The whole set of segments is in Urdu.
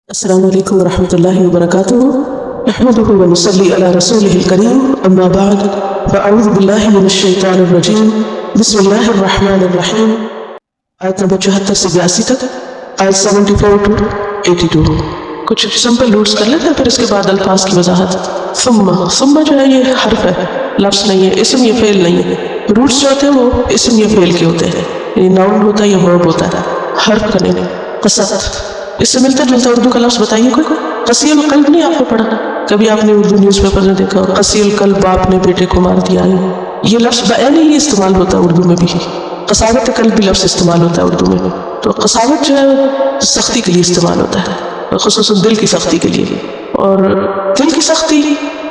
السلام علیکم ورحمۃ اللہ وبرکاتہ نحمده ونصلی علی رسولہ الکریم اما بعد فاعوذ باللہ من الشیطان الرجیم بسم اللہ الرحمن الرحیم آیت نمبر 74 سے 82 تک، آیت 74 to 82۔ کچھ سمپل روٹس کر لیتے ہیں، پھر اس کے بعد الفاظ کی وضاحت۔ ثم جو ہے یہ حرف ہے، لفظ نہیں ہے، اسم یا فعل نہیں ہے۔ روٹس جو ہوتے ہیں وہ اسم یا فعل کے ہوتے ہیں، یعنی ناؤن ہوتا ہے یا ورب ہوتا ہے، حرف کا نہیں۔ قصد، اس سے ملتا جلتا اردو کا لفظ بتائیے کوئی۔ قسی القلب نہیں آپ نے پڑھا؟ کبھی آپ نے اردو نیوز پیپر میں دیکھا قسی القلب، باپ نے بیٹے کو مار دیا ہے، یہ لفظ بعین ہی استعمال ہوتا ہے اردو میں بھی۔ قساوت قلب بھی لفظ استعمال ہوتا ہے اردو میں، تو قساوت جو ہے سختی کے لیے استعمال ہوتا ہے، خصوصاً دل کی سختی کے لیے۔ اور دل کی سختی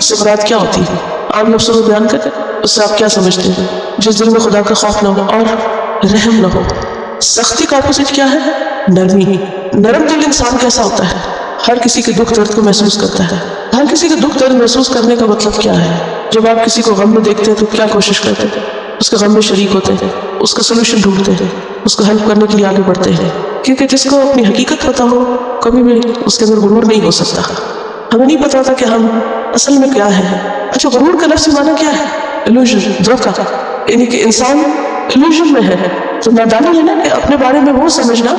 سے مراد کیا ہوتی ہے؟ عام لفظوں میں بیان کریں، اس سے آپ کیا سمجھتے ہیں؟ جس دل میں خدا کا خوف نہ ہو اور رحم نہ ہو۔ سختی کا اپوزٹ کیا ہے؟ نرمی۔ نرم دل انسان کیسا ہوتا ہے؟ ہر کسی کے دکھ درد کو محسوس کرتا ہے۔ ہر کسی کے دکھ درد محسوس کرنے کا مطلب کیا ہے؟ جب آپ کسی کو غم میں دیکھتے ہیں تو کیا کوشش کرتے ہیں؟ اس کے غم میں شریک ہوتے ہیں، اس کا سولوشن ڈھونڈتے ہیں، اس کو ہیلپ کرنے کے لیے آگے بڑھتے ہیں، کیونکہ جس کو اپنی حقیقت پتہ ہو کبھی بھی اس کے اندر غرور نہیں ہو سکتا۔ ہمیں نہیں پتا ہوتا کہ ہم اصل میں کیا ہے۔ اچھا، غرور کا لفظی معنی کیا ہے؟ illusion، دھوکہ، یعنی کہ انسان illusion میں ہے، تو نادانی ہے نا کہ اپنے بارے میں وہ سمجھنا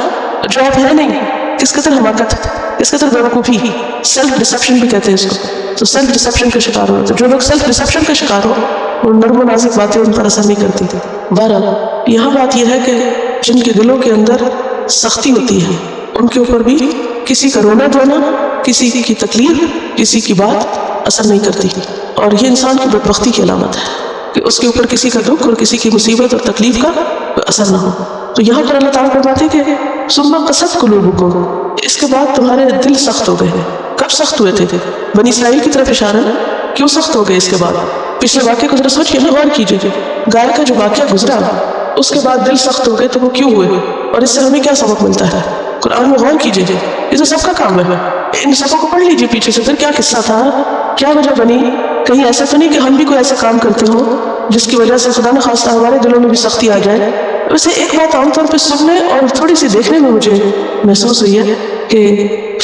جو آپ ہے نہیں۔ کس قدر حماقت، کس قدر بیوقوفی، سیلف ڈسپشن بھی کہتے ہیں اس کو۔ تو سیلف ڈسپشن کا شکار ہوتا ہے۔ جو لوگ سیلف ڈسپشن کا شکار ہو وہ نرم و نازک باتیں ان پر اثر نہیں کرتی تھی۔ بہرحال یہاں بات یہ ہے کہ جن کے دلوں کے اندر سختی ہوتی ہے ان کے اوپر بھی کسی کا رونا دھونا، کسی کی تکلیف، کسی کی بات اثر نہیں کرتی، اور یہ انسان کی بدبختی کی علامت ہے کہ اس کے اوپر کسی کا دکھ اور کسی کی مصیبت اور تکلیف کا اثر نہ ہو۔ تو یہاں پر اللہ تعالیٰ فرماتے ہیں کہ ثم قست قلوبکم، اس کے بعد تمہارے دل سخت ہو گئے ہیں۔ کب سخت ہوئے تھے؟ بنی اسرائیل کی طرف اشارہ ہے۔ کیوں سخت ہو گئے اس کے بعد؟ پچھلے واقعے کو ذرا سوچیے نا، غور کیجیے۔ گائے کا جو واقعہ گزرا اس کے بعد دل سخت ہو گئے، تو وہ کیوں ہوئے اور اس سے ہمیں کیا سبق ملتا ہے؟ قرآن میں غور کیجیے، یہ تو سب کا کام ہے، ان سبوں کو پڑھ لیجیے پیچھے سے، پھر کیا قصہ تھا، کیا وجہ بنی۔ کہیں ایسا تو نہیں کہ ہم بھی کوئی ایسا کام کرتے ہوں جس کی وجہ سے خدا نہ خواستہ ہمارے دلوں میں بھی سختی آ جائے۔ ویسے ایک بات عام طور پہ سننے اور تھوڑی سی دیکھنے میں مجھے محسوس ہوئی ہے کہ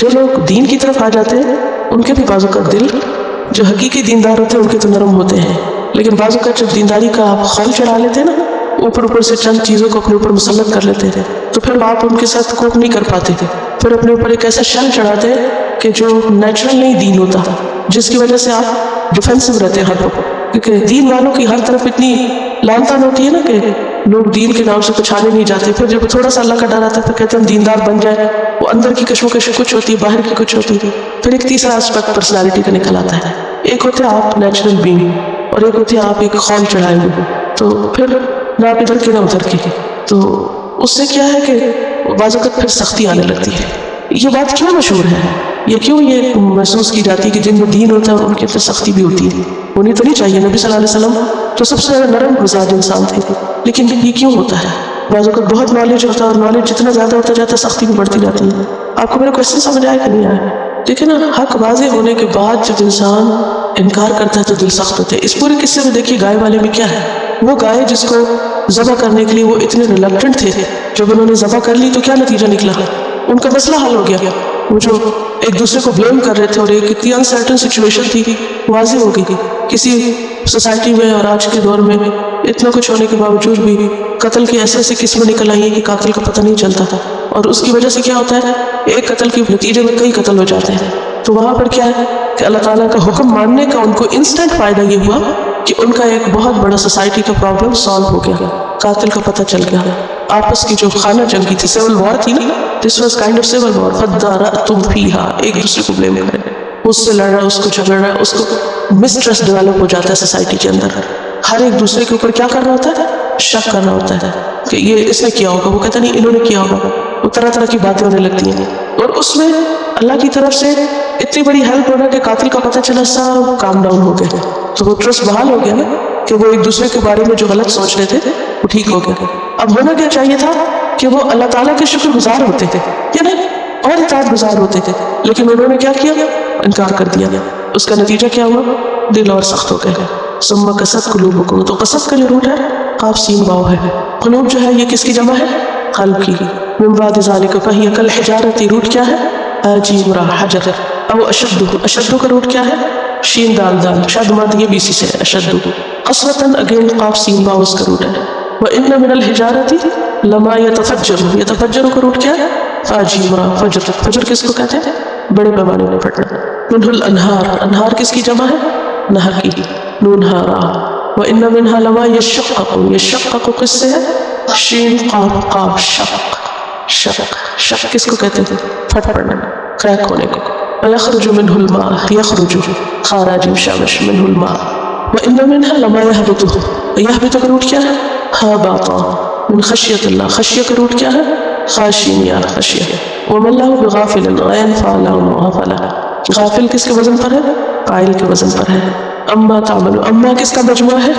جو لوگ دین کی طرف آ جاتے ہیں ان کے بھی بعض اوقات دل، جو حقیقی دیندار ہوتے ہیں ان کے تو نرم ہوتے ہیں، لیکن بعض اوقات جب دینداری کا آپ خول چڑھا لیتے ہیں نا، اوپر سے چند چیزوں کو اپنے اوپر مسلط کر لیتے ہیں، تو پھر آپ ان کے ساتھ کوپ نہیں کر پاتے تھے، پھر اپنے اوپر ایک ایسا شل چڑھاتے ہیں کہ جو نیچرل نہیں دین ہوتا، جس کی وجہ سے آپ ڈیفینسو رہتے ہیں ہر وقت، کیونکہ دین والوں کی ہر طرف اتنی لان تان ہوتی ہے نا کہ لوگ دین کے نام سے پچھانے نہیں جاتے، پھر جب تھوڑا سا اللہ کا ڈر آتا ہے پھر کہتے ہیں ہم دیندار بن جائیں، وہ اندر کی کشمکش کچھ ہوتی ہے، باہر کی کچھ ہوتی ہے۔ پھر ایک تیسرا اسپیکٹ پرسنالٹی کا نکل آتا ہے، ایک ہوتے ہیں آپ نیچرل بینگ اور ایک ہوتے ہیں آپ ایک خول چڑھائے ہوئے، تو پھر نہ آپ ادھر کے نہ ادھر کے، تو اس سے کیا ہے کہ بعض اوقات پھر سختی آنے لگتی ہے۔ یہ بات کیوں مشہور ہے، یہ کیوں یہ محسوس کی جاتی ہے کہ جن میں دین ہوتا ہے ان کے اندر سختی بھی ہوتی ہے؟ ہونی تو نہیں چاہیے۔ نبی صلی اللہ علیہ وسلم تو سب سے نرم مزاج انسان تھے، لیکن یہ کیوں ہوتا ہے؟ بعض اوقات بہت نالج ہوتا ہے اور نالج جتنا زیادہ ہوتا جاتا ہے سختی بھی بڑھتی جاتی ہے۔ آپ کو میرا کوشچن سمجھ آیا کہ نہیں آیا؟ دیکھیں نا، حق واضح ہونے کے بعد جب انسان انکار کرتا ہے تو دل سخت ہوتے ہیں۔ اس پورے قصے میں دیکھیے گائے والے میں کیا ہے، وہ گائے جس کو ذبح کرنے کے لیے وہ اتنے ریلکٹنٹ تھے، جب انہوں نے ذبح کر لی تو کیا نتیجہ نکلا؟ ان کا مسئلہ حل ہو گیا۔ وہ جو ایک دوسرے کو بلیم کر رہے تھے اور ایک اتنی انسرٹن سچویشن تھی واضح ہو گئی۔ کسی سوسائٹی میں اور آج کے دور میں اتنا کچھ ہونے کے باوجود بھی قتل کی ایسے ایسے قسمیں نکل آئی ہیں کہ قاتل کا پتہ نہیں چلتا تھا، اور اس کی وجہ سے کیا ہوتا ہے، ایک قتل کے نتیجے میں کئی قتل ہو جاتے ہیں۔ تو وہاں پر کیا ہے کہ اللہ تعالیٰ کا حکم ماننے کا ان کو انسٹنٹ فائدہ یہ ہوا کہ ان کا ایک بہت بڑا سوسائٹی کا پرابلم سالو ہو گیا، قاتل کا پتہ چل گیا۔ آپس کی جو خانہ جنگی تھی، سیول وار تھی نا، this was kind of civil war, فَدَّارَأْتُمْ فِيهَا، ایک دوسرے کو بلیم کر رہے ہیں، اس سے لڑ رہا ہے، اس کو جھگڑ رہا ہے، اس کو مسٹرسٹ ڈیولپ ہو جاتا ہے سوسائٹی کے اندر۔ ہر ایک دوسرے کے اوپر کیا کر رہا ہوتا ہے؟ شک کر رہا ہوتا ہے کہ یہ اس نے کیا ہوگا، وہ کہتا نہیں انہوں نے کیا ہوگا، وہ طرح طرح کی باتیں ہونے لگتی ہیں، اور اس میں اللہ کی طرف سے اتنی بڑی ہیلپ ہونا کہ قاتل کا پتہ چلا، سب کام ڈاؤن ہو گئے، تو وہ ٹرسٹ بحال ہو گیا نا کہ وہ ایک دوسرے کے بارے میں جو غلط سوچ رہے تھے وہ ٹھیک ہو گیا۔ اب ہونا کیا چاہیے تھا کہ وہ اللہ تعالیٰ کے شکر گزار ہوتے تھے، یعنی اور اطاعت گزار ہوتے تھے، لیکن انہوں نے کیا کیا؟ انکار کر دیا۔ اس کا نتیجہ کیا ہوا؟ دل اور سخت ہو گئے۔ ثم قست قلوبکم، تو قست کا جو روٹ ہے قاف سین واو ہے، قلوب جو ہے یہ کس کی جمع ہے؟ قلب کی۔ من بعد ذلک فہی کالحجارۃ، روٹ کیا ہے؟ جیم را حجر او اشد. اشد کا روٹ کیا ہے؟ شین دال دال، شد مد یہ بیسی سے اشد. قسوتاً اگین قاف سین با اس کا روٹ ہے. وَإِنَّ مِنَ الْحِجَارَةِ لَمَا يَتَفَجَّرُ. يتفجر کا روٹ کیا ہے؟ فاجیم را فجر. فجر کس کو کہتے ہیں؟ بڑے پیمانے میں پڑھنا. منہ الانہار. انہار کس کی جمع ہے؟ نہر کی. نون ہا را. وَإِنَّ مِنْهَا لَمَا يَشَّقَّقُ. يَشَّقَّقُ کس سے ہے؟ شین قاف قاف شق. شق شق کس کو کہتے ہیں؟ پھٹ پڑنا، کریک ہونے کو. وَيَخْرُجُ مِنْهُ الْمَاءُ. يَخْرُجُ خارج شامش منه الماء. وَإِنَّ مِنْهَا لَمَا يَهْبِطُ. يَهْبِطُ کا روٹ کیا ہے؟ هَابَطَ من خشیت اللہ. خشیہ کا روٹ کیا ہے؟ خاشین یا خشیہ. وَمَا اللَّهُ بِغَافِلٍ غَيْنْ فَعَلَهُ وَغَافَلَهُ. غافل کس کے وزن پر ہے؟ قائل کے وزن پر ہے. اما تعملون. اما کس کا مجموعہ ہے؟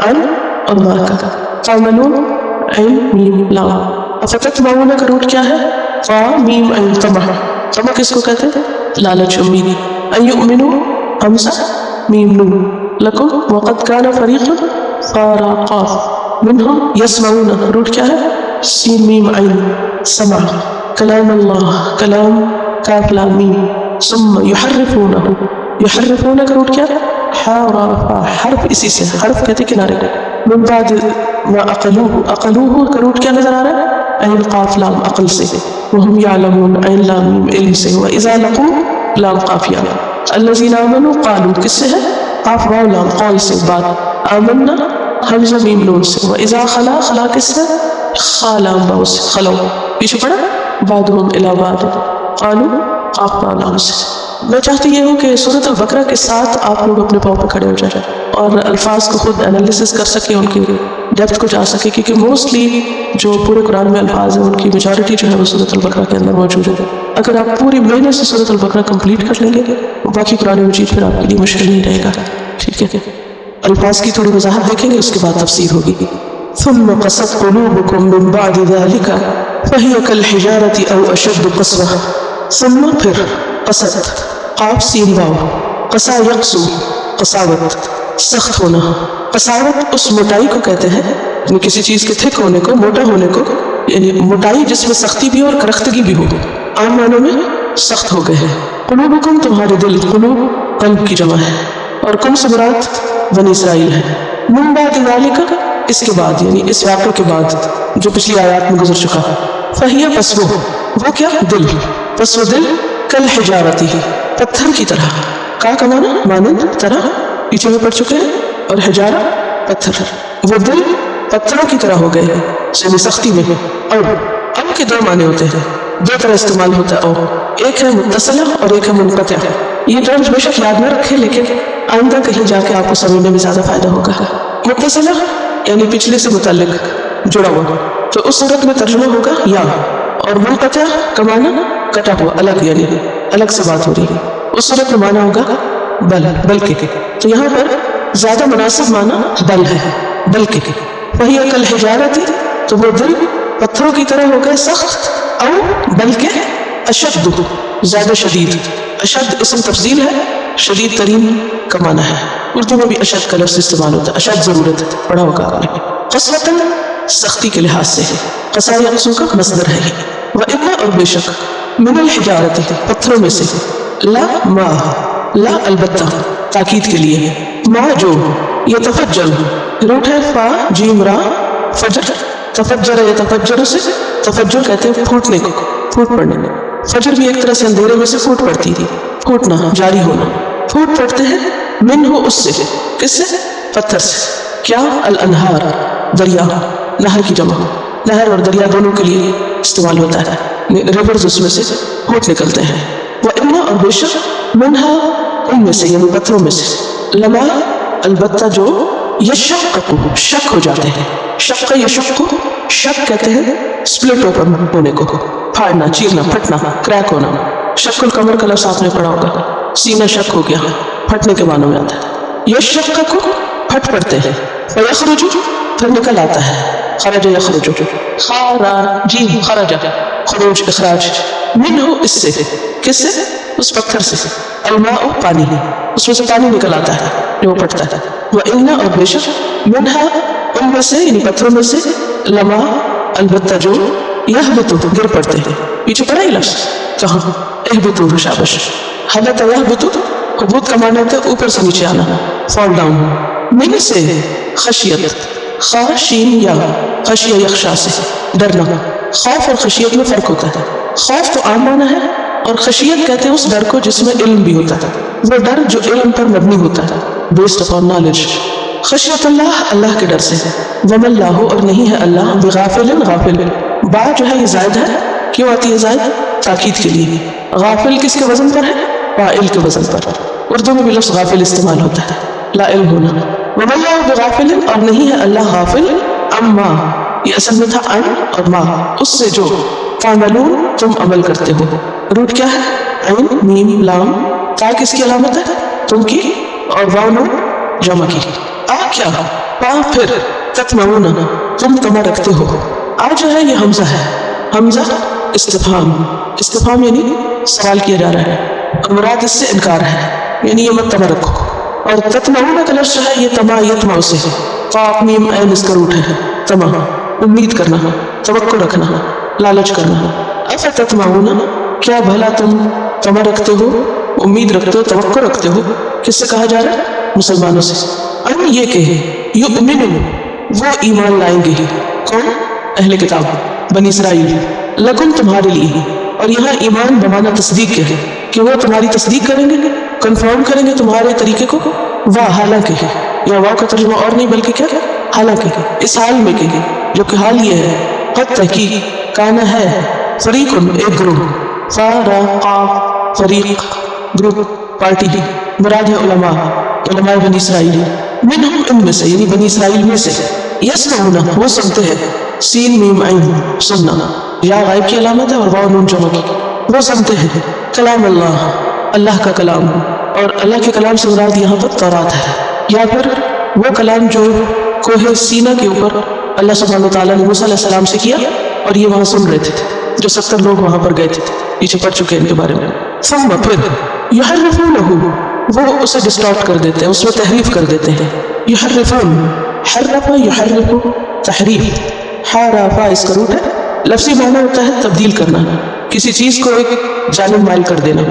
ان اور ما کا. تعملون عین میم لام. افتتمعون کا روٹ کیا ہے؟ قا میم عین طمع. طمع کس کو کہتے ہیں؟ لالچ امید. ان یؤمنوا حمزہ میم نون لکم وقد کان فریق قارا قاف منهم یسمعون. روٹ کیا ہے؟ سین میم عین سمع. کلام اللہ کلام کاف لام میم. ثم یحرفونہ. یحرفون کا روٹ کیا ہے؟ حرف. حرف اسی سے حرف کہتے کنارے کو. من بعد ما اقلوه. اقلوه کا روٹ کیا نظر آ رہا ہے؟ عین قاف لام عقل سے. وهم يعلمون عین لام میم علم سے. واذا لقوا لام قاف یا. الذين آمنوا قالوا کس سے ہے؟ قاف واو لام قول سے بعد. آمنا حمزہ میم نون سے. واذا خلا خلا کس سے؟ خا لام واو سے خلو. پیچھے پڑا بعدهم الى بعد. قالوا قاف واو لام سے. میں چاہتی یہ ہوں کہ سورۃ البقرہ کے ساتھ آپ لوگ اپنے پاؤں پہ کھڑے ہو جائیں اور الفاظ کو خود انالیسس کر سکیں، ان کی ڈیپتھ کو جا سکیں، کیونکہ موسٹلی جو پورے قرآن میں الفاظ ہیں ان کی میجورٹی جو ہے وہ سورۃ البقرہ کے اندر موجود ہے. اگر آپ پوری محنت سے سورۃ البقرہ کمپلیٹ کر لیں گے باقی قرآن مجید پھر آپ کے لیے مشکل نہیں رہے گا. ٹھیک ہے، الفاظ کی تھوڑی وضاحت دیکھیں گے، اس کے بعد تفسیر ہوگی. ثم قست قلوبكم من بعد ذلك فهي كالحجارة أو أشد قسوة. ثم پھر قست قاف سین واو. قسا یقسو قساوت سخت ہونا. قساوت اس موٹائی کو کہتے ہیں یعنی کسی چیز کے تھک ہونے کو، موٹا ہونے کو، یعنی موٹائی جس میں سختی بھی ہو اور کرختگی بھی ہو. عام معنوں میں سخت ہو گئے ہیں. قلوبکم تمہارے دل. قلوب قلب کی جمع ہے اور کم سے مراد بنی اسرائیل ہے. من بعد ذالک اس کے بعد یعنی اس واقعے کے بعد جو پچھلی آیات میں گزر چکا ہے. فہیہ پس وہ کیا؟ دل. پس وہ دل کالحجارۃ پتھر کی طرح. کا معنی مانند طرح پیچھے میں پڑھ چکے ہیں اور حجارہ پتھر. وہ دل پتھروں کی طرح ہو گئے ہیں یعنی سختی میں. اب کے دو معنی ہوتے ہیں، دو طرح استعمال ہوتا ہے. ایک ہے متصلہ اور ایک ہے منقطع. یہ ٹرمز بے شک یاد نہ رکھیں لیکن آئندہ کہیں جا کے آپ کو سمجھنے میں زیادہ فائدہ ہوگا. متصلہ یعنی پچھلے سے متعلق جڑا ہوا، تو اس صورت میں ترجمہ ہوگا یا. اور منقطع کا معنی کٹا ہوا، الگ یعنی الگ سے بات ہو رہی ہے. اس صورت میں معنی ہوگا بلکہ. تو یہاں پر زیادہ مناسب معنی بل ہے، بلکہ. وہی کالحجارۃ تو وہ دل پتھروں کی طرح ہو گئے سخت. او بلکہ اشد زیادہ شدید. اشد اسم تفضیل ہے، شدید ترین کا معنی ہے. اردو میں بھی اشد کا لفظ استعمال ہوتا ہے. اشد ضرورت پڑا ہوگا آپ نے. قسوۃ سختی کے لحاظ سے ہے. قسا یقسو کا مصدر ہے. وَإِنَّ اور بے شک من الحجارۃ پتھروں میں سے. لا ما لا البتہ تاکید کے لیے. ما جو یتفجر روٹ ہے فا جیم را فجر. تفجر یتفجر سے تفجر کہتے ہیں پھوٹنے کو، پھوٹ پڑنے میں. فجر بھی ایک طرح سے اندھیرے میں سے پھوٹ پڑتی تھی، پھوٹنا جاری ہونا. پھوٹ پڑتے ہیں من ہو اس سے. کس سے؟ پتھر سے. کیا؟ الانہار دریا. نہر کی جمع. نہر اور دریا دونوں کے لیے استعمال ہوتا ہے. ریورز اس میں سے پھوٹ نکلتے ہیں. وَإِنَّ اور بے شک منہا ان میں سے یعنی پتھروں میں سے. لما البتہ جو یشقق شک ہو جاتے ہیں. شق یشق شک کہتے ہیں سپلٹ اوپن ہونے کو، پھاڑنا، چیرنا، پھٹنا، کریک ہونا. شق القمر کا لفظ آپ نے پڑھا ہوگا، سینہ شک ہو گیا، پھٹنے کے معنوں میں آتا ہے. یشقق پھٹ پڑتے ہیں. فیخرج پھر نکل آتا ہے. خرج یخرج خراج خرج خروج اخراج. منہ اس سے. کس سے؟ اس پتھر سے. الماء پانی، اس میں سے پانی نکل آتا ہے جو وہ پھٹتا ہے. وَإِنَّ اور بے شک منہا ان میں سے یعنی پتھروں میں سے لما البتہ جو یہبط گر پڑتے ہیں. پیچھے پڑا ہی لفظ کہاں اہبطوا شابش. حبط یہبط حبوط کا معنی ہوتا ہے اوپر سے نیچے آنا, فال ڈاؤن. من سے خشیت, خاشین یا خشیہ یخشا سے ڈرنا. خوف اور خشیت میں فرق ہوتا ہے. خوف تو عام معنی ہے اور خشیت کہتے ہیں اس ڈر کو جس میں علم بھی ہوتا ہے, وہ ڈر جو علم پر مبنی ہوتا ہے, بیسڈ اپون نالج. خشیت اللہ, اللہ کے ڈر سے. وما اللہ, اور نہیں ہے اللہ, بغافل, غافل. با جو ہے یہ زائد ہے, کیوں آتی ہے زائد؟ تاکید کے لیے. غافل کس کے وزن پر ہے؟ فاعل کے وزن پر. اردو میں بھی لفظ غافل استعمال ہوتا ہے, لا علم ہونا. وما اللہ بغافل, اور نہیں ہے اللہ غافل, اما, یہ اصل میں تھا ان اور ما, اس سے جو تعملون تم عمل کرتے ہو. روٹ کیا ہے؟ عین میم لام. تا کس کی علامت ہے؟ تم کی, اور واو نون جمع کی. آ کیا؟ پا پھر, تطمعون تم تما رکھتے ہو. آ جو ہے یہ حمزہ ہے, حمزہ استفہام. استفہام یعنی سوال کیا جا رہا ہے اور مراد اس سے انکار ہے, یعنی یہ مت تما رکھو. اور تطمعون کا لفظ جو ہے یہ تما یتمع سے ہے. قاف میم عین اس کا روٹ ہے. تما امید کرنا, توقع رکھنا, لالچ کرنا. افتطمعون, کیا بھلا تم تما رکھتے ہو, امید رکھتے ہو, توقع رکھتے ہو. کس سے کہا جا رہا ہے؟ مسلمانوں سے. ان یہ کہے یؤمنون, وہ ایمان لائیں گے. کون؟ اہل کتاب, بنی اسرائیل. لکم, تمہارے لیے. اور یہاں ایمان بمانا تصدیق کے ہے کہ وہ تمہاری تصدیق کریں گے, کنفرم کریں گے تمہارے طریقے کو. واہ حالانکہ ہے, یا واہ کا ترجمہ اور نہیں بلکہ کیا, حالانکہ, اس حال میں کہ, جو کہ حال یہ ہے, قد تحقیق, کانا ہے, فریق ایک گروہ, فرقا فریق گروپ پارٹی, مراد ہے علماء, علماء بنی اسرائیل. منہم, ان میں سے, یعنی بنی اسرائیل میں سے. یسمعون, وہ سنتے ہیں. سین میم عین سننا, یا غائب کی علامت ہے اور واو نون جمع کی. وہ سنتے ہیں کلام اللہ, اللہ کا کلام. اور اللہ کے کلام سے مراد یہاں پر تورات ہے, یا پھر وہ کلام جو کوہ سینا کے اوپر اللہ سبحانہ وتعالیٰ نے موسیٰ علیہ السلام سے کیا, اور یہ وہاں سن رہے تھے, جو 70 لوگ وہاں پر گئے تھے, پیچھے پڑ چکے ان کے بارے میں. ثم پھر یحرفونہ, وہ اسے ڈسٹارٹ کر دیتے ہیں, اس میں تحریف کر دیتے ہیں. یحرفون, حرف یحرف تحریف, حرفا اس کا روٹ ہے. لفظی معنی ہوتا ہے تبدیل کرنا, کسی چیز کو ایک جانب مائل کر دینا.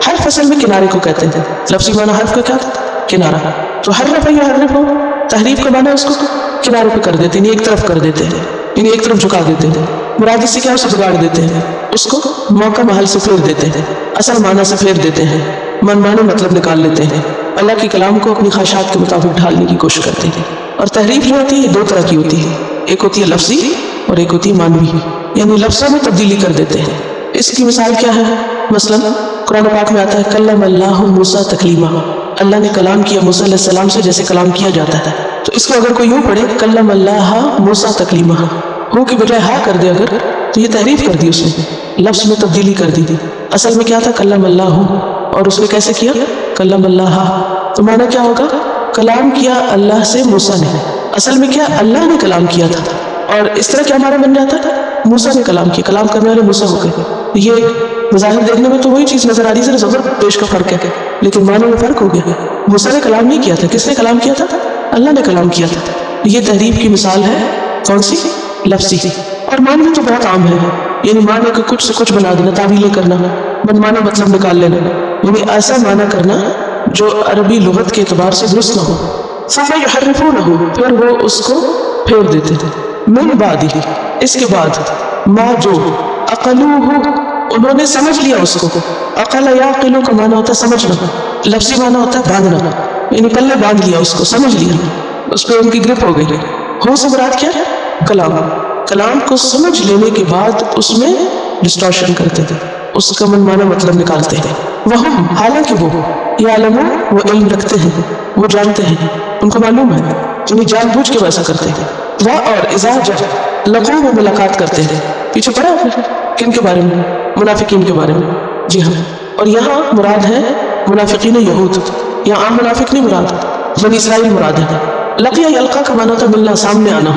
حرف اصل میں کنارے کو کہتے ہیں. لفظی معنی حرف کا کیا تھا؟ کنارہ. تو حرف یحرف, تحریف کا معنی اس کو کنارے پہ کر دیتے ہیں, ایک طرف کر دیتے ہیں, یعنی ایک طرف جھکا دیتے ہیں. مراد اس سے کیا, اسے بگاڑ دیتے ہیں, اس کو موقع محل سے پھیر دیتے ہیں, اصل معنی سے پھیر دیتے ہیں, منمانے مطلب نکال لیتے ہیں. اللہ کے کلام کو اپنی خواہشات کے مطابق ڈھالنے کی کوشش کرتے ہیں. اور تحریف جو ہوتی ہے دو طرح کی ہوتی ہے, ایک ہوتی ہے لفظی اور ایک ہوتی ہے مانوی, یعنی لفظوں میں تبدیلی کر دیتے ہیں. اس کی مثال کیا ہے؟ مثلا قرآن پاک میں آتا ہے کلم اللہ موسیٰ تکلیما, اللہ نے کلام کیا موسیٰ علیہ السلام سے جیسے کلام کیا جاتا ہے. تو اس کو اگر کوئی یوں پڑھے کلم اللہ موسیٰ تکلیما, ہو کی بجائے ہا کر دے اگر, تو یہ تحریف کر دی اس نے, لفظ میں تبدیلی کر دی. اصل میں کیا تھا؟ کلم اللہ, اور اس نے کیسے کیا؟ کلم اللہ. تو معنی کیا ہوگا؟ کلام کیا اللہ سے موسیٰ نے. اصل میں کیا, اللہ نے کلام کیا تھا, اور اس طرح کیا ہمارا بن جاتا ہے, موسیٰ نے کلام کیا, کلام کرنے والے موسیٰ ہو گئے. یہ ظاہر دیکھنے میں تو وہی چیز نظر آ رہی ہے, زبر پیش کا فرق ہے, لیکن معنی میں فرق ہو گیا. موسیٰ نے کلام نہیں کیا تھا, کس نے کلام کیا تھا؟ اللہ نے کلام کیا تھا. یہ تحریف کی مثال ہے. کون سی؟ لفظی. اور معنی تو بہت عام ہے, یعنی معنی کو کچھ سے کچھ بنا دینا, تعویلیں کرنا, منمانا مطلب نکال لینا, یعنی ایسا معنی کرنا جو عربی لغت کے اعتبار سے درست نہ ہو. ثم یحرفونہ, پھر وہ اس کو پھیر دیتے تھے. من بعد, اس کے بعد, ما جو, عقلوہ, انہوں نے سمجھ لیا اس کو. عقل یعقلو کا معنی ہوتا ہے سمجھنا, لفظی معنی ہوتا ہے باندھنا, یعنی پلے باندھ لیا اس کو, سمجھ لیا, اس پہ ان کی گرپ ہو گئی. ہو سے مراد کیا ہے؟ کلام. کلام کو سمجھ لینے کے بعد اس میں ڈسٹورشن کرتے تھے, اس کا منمانا مطلب نکالتے ہیں. وہم, حالانکہ وہ, یعلمون, وہ علم رکھتے ہیں, وہ جانتے ہیں, ان کو معلوم ہے, یعنی جان بوجھ کے ویسا کرتے ہیں. اور اذا جب لقوا, میں ملاقات کرتے ہیں. پیچھے پڑھا آپ نے کن کے بارے میں؟ منافقین کے بارے میں. جی ہاں, اور یہاں مراد ہے منافقین یہود, یہاں عام منافق نہیں مراد, بنی اسرائیل مراد ہے. لقیا یلقا کا معنی ہوتا ہے ملنا, سامنے آنا,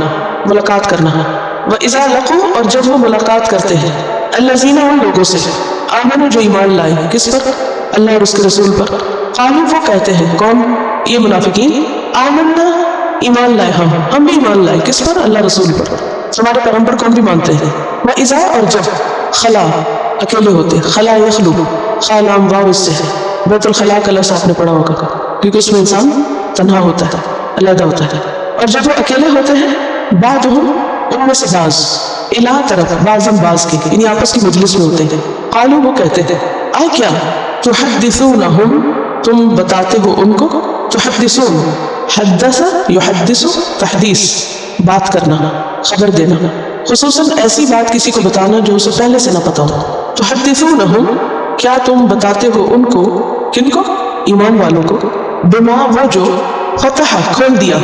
ملاقات کرنا. وَإِذَا لَقُوا, اور جب وہ ملاقات کرتے ہیں, الَّذِينَ, ان لوگوں سے, آمنوا, جو ایمان لائے, کس پر؟ اللہ اور اس کے رسول پر. قالوا, وہ کہتے ہیں, کون؟ یہ منافقین, آمنا, ایمان لائے, ہم بھی ایمان لائے, کس پر؟ اللہ رسول پر, ہمارے پیغمبر کو ہم بھی مانتے ہیں. وَإِذَا, اور جب, خلا, اکیلے ہوتے, خلا یخلو, خالام واو اس سے ہے، بیت الخلاء کا لفظ آپ نے پڑھا ہوگا کیونکہ اس میں انسان تنہا ہوتا ہے، علیحدہ ہوتا ہے. اور جب وہ اکیلے ہوتے ہیں بعضهم ان میں سے بعض الہ طرف بعضم بعض کے یعنی آپس کی مجلس میں ہوتے ہیں. قالوا وہ کہتے ہیں آ کیا تحدثونہم تم بتاتے ہو ان کو، تحدثون حدث یحدث تحدیث بات کرنا، خبر دینا، خصوصاً ایسی بات کسی کو بتانا جو اسے پہلے سے نہ پتا ہو. تحدثونہم کیا تم بتاتے ہو ان کو، کن کو؟ ایمان والوں کو، بما وہ جو فتح کھول دیا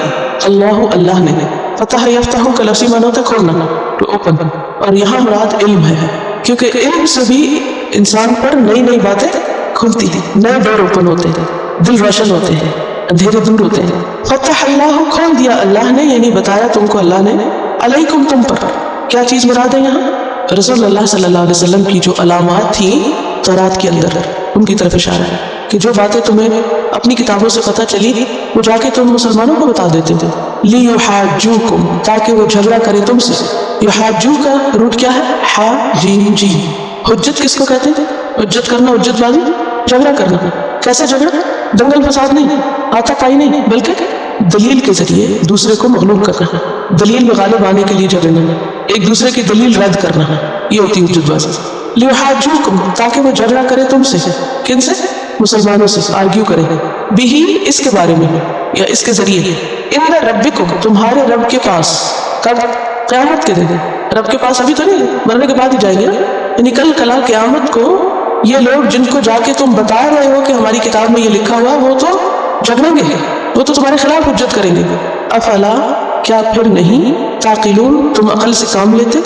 اللہ اللہ نے. فتح یفتح کا لفظی معنی ہوتا ہے کھولنا، ٹو اوپن، اور یہاں مراد علم ہے کیونکہ علم سے بھی انسان پر نئی نئی باتیں کھلتی ہیں، نئے ڈور اوپن ہوتے ہیں، دل روشن ہوتے ہیں، اندھیرے دور ہوتے ہیں. فتح اللہ کھول دیا اللہ نے یعنی بتایا تم کو اللہ نے، علیکم تم پر. کیا چیز مراد ہے یہاں؟ رسول اللہ صلی اللہ علیہ وسلم کی جو علامات تھیں تورات کے اندر ان کی طرف اشارہ ہے کہ جو باتیں تمہیں اپنی کتابوں سے پتہ چلی وہ جا کے تم مسلمانوں کو بتا دیتے تھے. لیحاجوکم تاکہ وہ جھگڑا کرے تم سے. یحاجو کا روٹ کیا ہے؟ حا جیم جی. حجت کس کو کہتے ہیں؟ حجت کرنا، حجت بازی، جھگڑا کرنا. کیسا جھگڑا؟ دنگل فساد نہیں، آتا پائی نہیں، بلکہ دلیل کے ذریعے دوسرے کو مغلوب کرنا، دلیل میں غالب آنے کے لیے جھگڑنا، ایک دوسرے کی دلیل رد کرنا، یہ ہوتی ہے حجت بازی. لیحاجوکم تاکہ وہ جھگڑا کرے تم سے. کن سے؟ مسلمانوں سے آرگیو کرے بھی اس کے بارے میں یا اس کے ذریعے. ان ربکم تمہارے رب کے پاس. کب؟ قیامت کے دن. رب کے پاس ابھی تو نہیں، مرنے کے بعد ہی جائیں گے، یعنی کل کلا قیامت کو یہ لوگ جن کو جا کے تم بتا رہے ہو کہ ہماری کتاب میں یہ لکھا ہوا وہ تو جھگڑیں گے، وہ تو تمہارے خلاف حجت کریں گے. افلا کیا پھر نہیں تعقلون تم عقل سے کام لیتے؟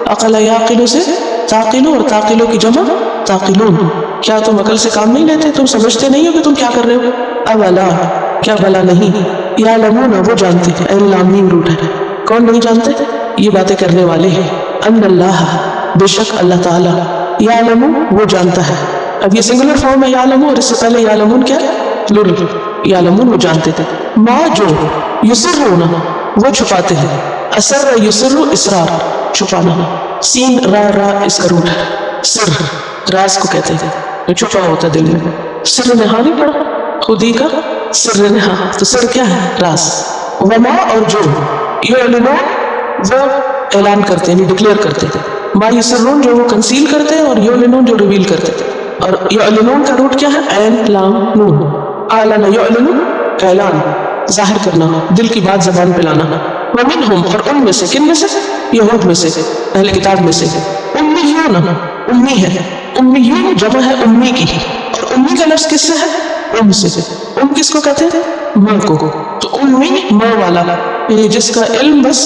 عقل یعقلو سے تعقلو اور تعقلو کی جمع تعقلون. کیا تم عقل سے کام نہیں لیتے؟ تم سمجھتے نہیں ہو کہ تم کیا کر رہے ہو؟ اولا کیا بلا نہیں، یعلمون وہ جانتے ہیں، لام میم روٹ ہے. کون نہیں جانتے؟ یہ باتیں کرنے والے ہیں. ان اللہ بے شک اللہ تعالی، یعلم وہ جانتا ہے. اب یہ سنگولر فارم ہے یعلم، اور اس سے پہلے یعلمون کیا ہے؟ پلورل. یعلمون وہ جانتے تھے. ما جو یسرون وہ چھپاتے ہیں. اسر یسر اسرار چھپانا. سین را را اس کا روٹ ہے. سر راز کو کہتے ہیں جو چھپا ہوتا ہے دل میں. سر نہا نہیں پڑا خود ہی کا سر نہا، تو سر کیا ہے؟ راز. وما اور جو یعلنون وہ اعلان کرتے ہیں، ڈکلیئر کرتے ہیں. ما یسرون جو وہ کنسیل کرتے ہیں، اور یعلنون جو ریویل کرتے ہیں. اور یعلنون کا روٹ کیا ہے؟ عین لام نون. اعلن یعلن اعلان، ظاہر کرنا، دل کی بات زبان پہ لانا. ومنہم اور ان میں سے، کن میں سے؟ یہود میں سے، اہل کتاب میں سے. امیون امی ہے، امیون جمع ہے امی کی، اور امی کا لفظ کس سے ہے؟ ام سے. ام کس کو کہتے ہیں؟ ماں کو. تو امی ماں والا، یعنی جس کا علم بس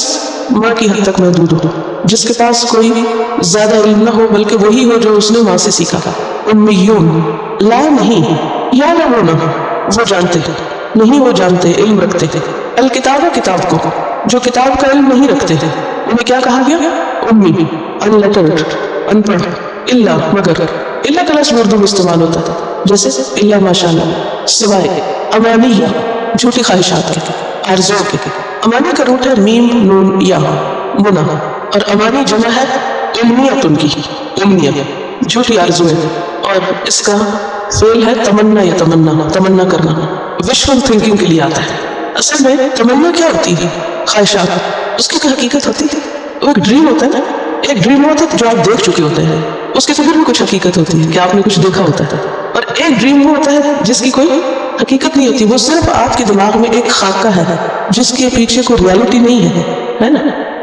ماں کی حد تک محدود ہو، جس کے پاس کوئی زیادہ علم نہ ہو بلکہ وہی ہو جو اس نے ماں سے سیکھا. امیون لا نہیں، یعلمون وہ جانتے ہیں، نہیں وہ جانتے علم رکھتے ہیں. الکتاب کتاب کو، جو کتاب کا علم نہیں رکھتے ہیں انہیں کیا کہا گیا؟ امی، انلیٹرڈ، ان پڑھ. الا مگر، الا کا لفظ اردو میں استعمال ہوتا ہے جیسے الا ماشاء اللہ، سوائے. امانیہ جھوٹی خواہشات کے، آرزو کے. امانی کا روٹ ہے میم نون یا منا، اور امانی جمع ہے امنیت، ان کی امنیہ جھوٹی آرزو ہے. اور اس کا فعل ہے تمنا یا تمنا، تمنا کرنا. وشفل تھنکنگ کے لیے آتا ہے. اصل میں تمنا کیا ہوتی ہے؟ خواہشات. اس کی کیا حقیقت ہوتی ہے؟ وہ ایک ڈریم ہوتا ہے نا، ایک ڈریم ہوتا ہے جو آپ دیکھ چکے ہوتے ہیں، اس کے فکر میں کچھ حقیقت ہوتی ہے کہ آپ نے کچھ دیکھا ہوتا ہے. اور ایک ڈریم وہ ہوتا ہے جس کی کوئی حقیقت نہیں ہوتی، وہ صرف آپ کے دماغ میں ایک خاکہ ہے جس کے پیچھے کوئی ریالٹی نہیں ہے نا.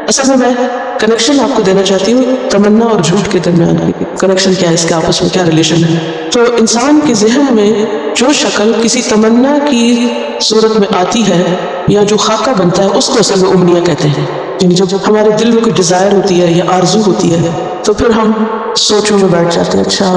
اصل میں کنیکشن آپ کو دینا چاہتی ہوں تمنا اور جھوٹ کے درمیان. کنیکشن کیا ہے اس کے آپس میں، کیا ریلیشن ہے؟ تو انسان کے ذہن میں جو شکل کسی تمنا کی صورت میں آتی ہے یا جو خاکہ بنتا ہے اس کو اصل میں امنیہ کہتے ہیں. یعنی جب ہمارے دل میں کوئی ڈیزائر ہوتی ہے یا آرزو ہوتی ہے تو پھر ہم سوچوں میں بیٹھ جاتے ہیں، اچھا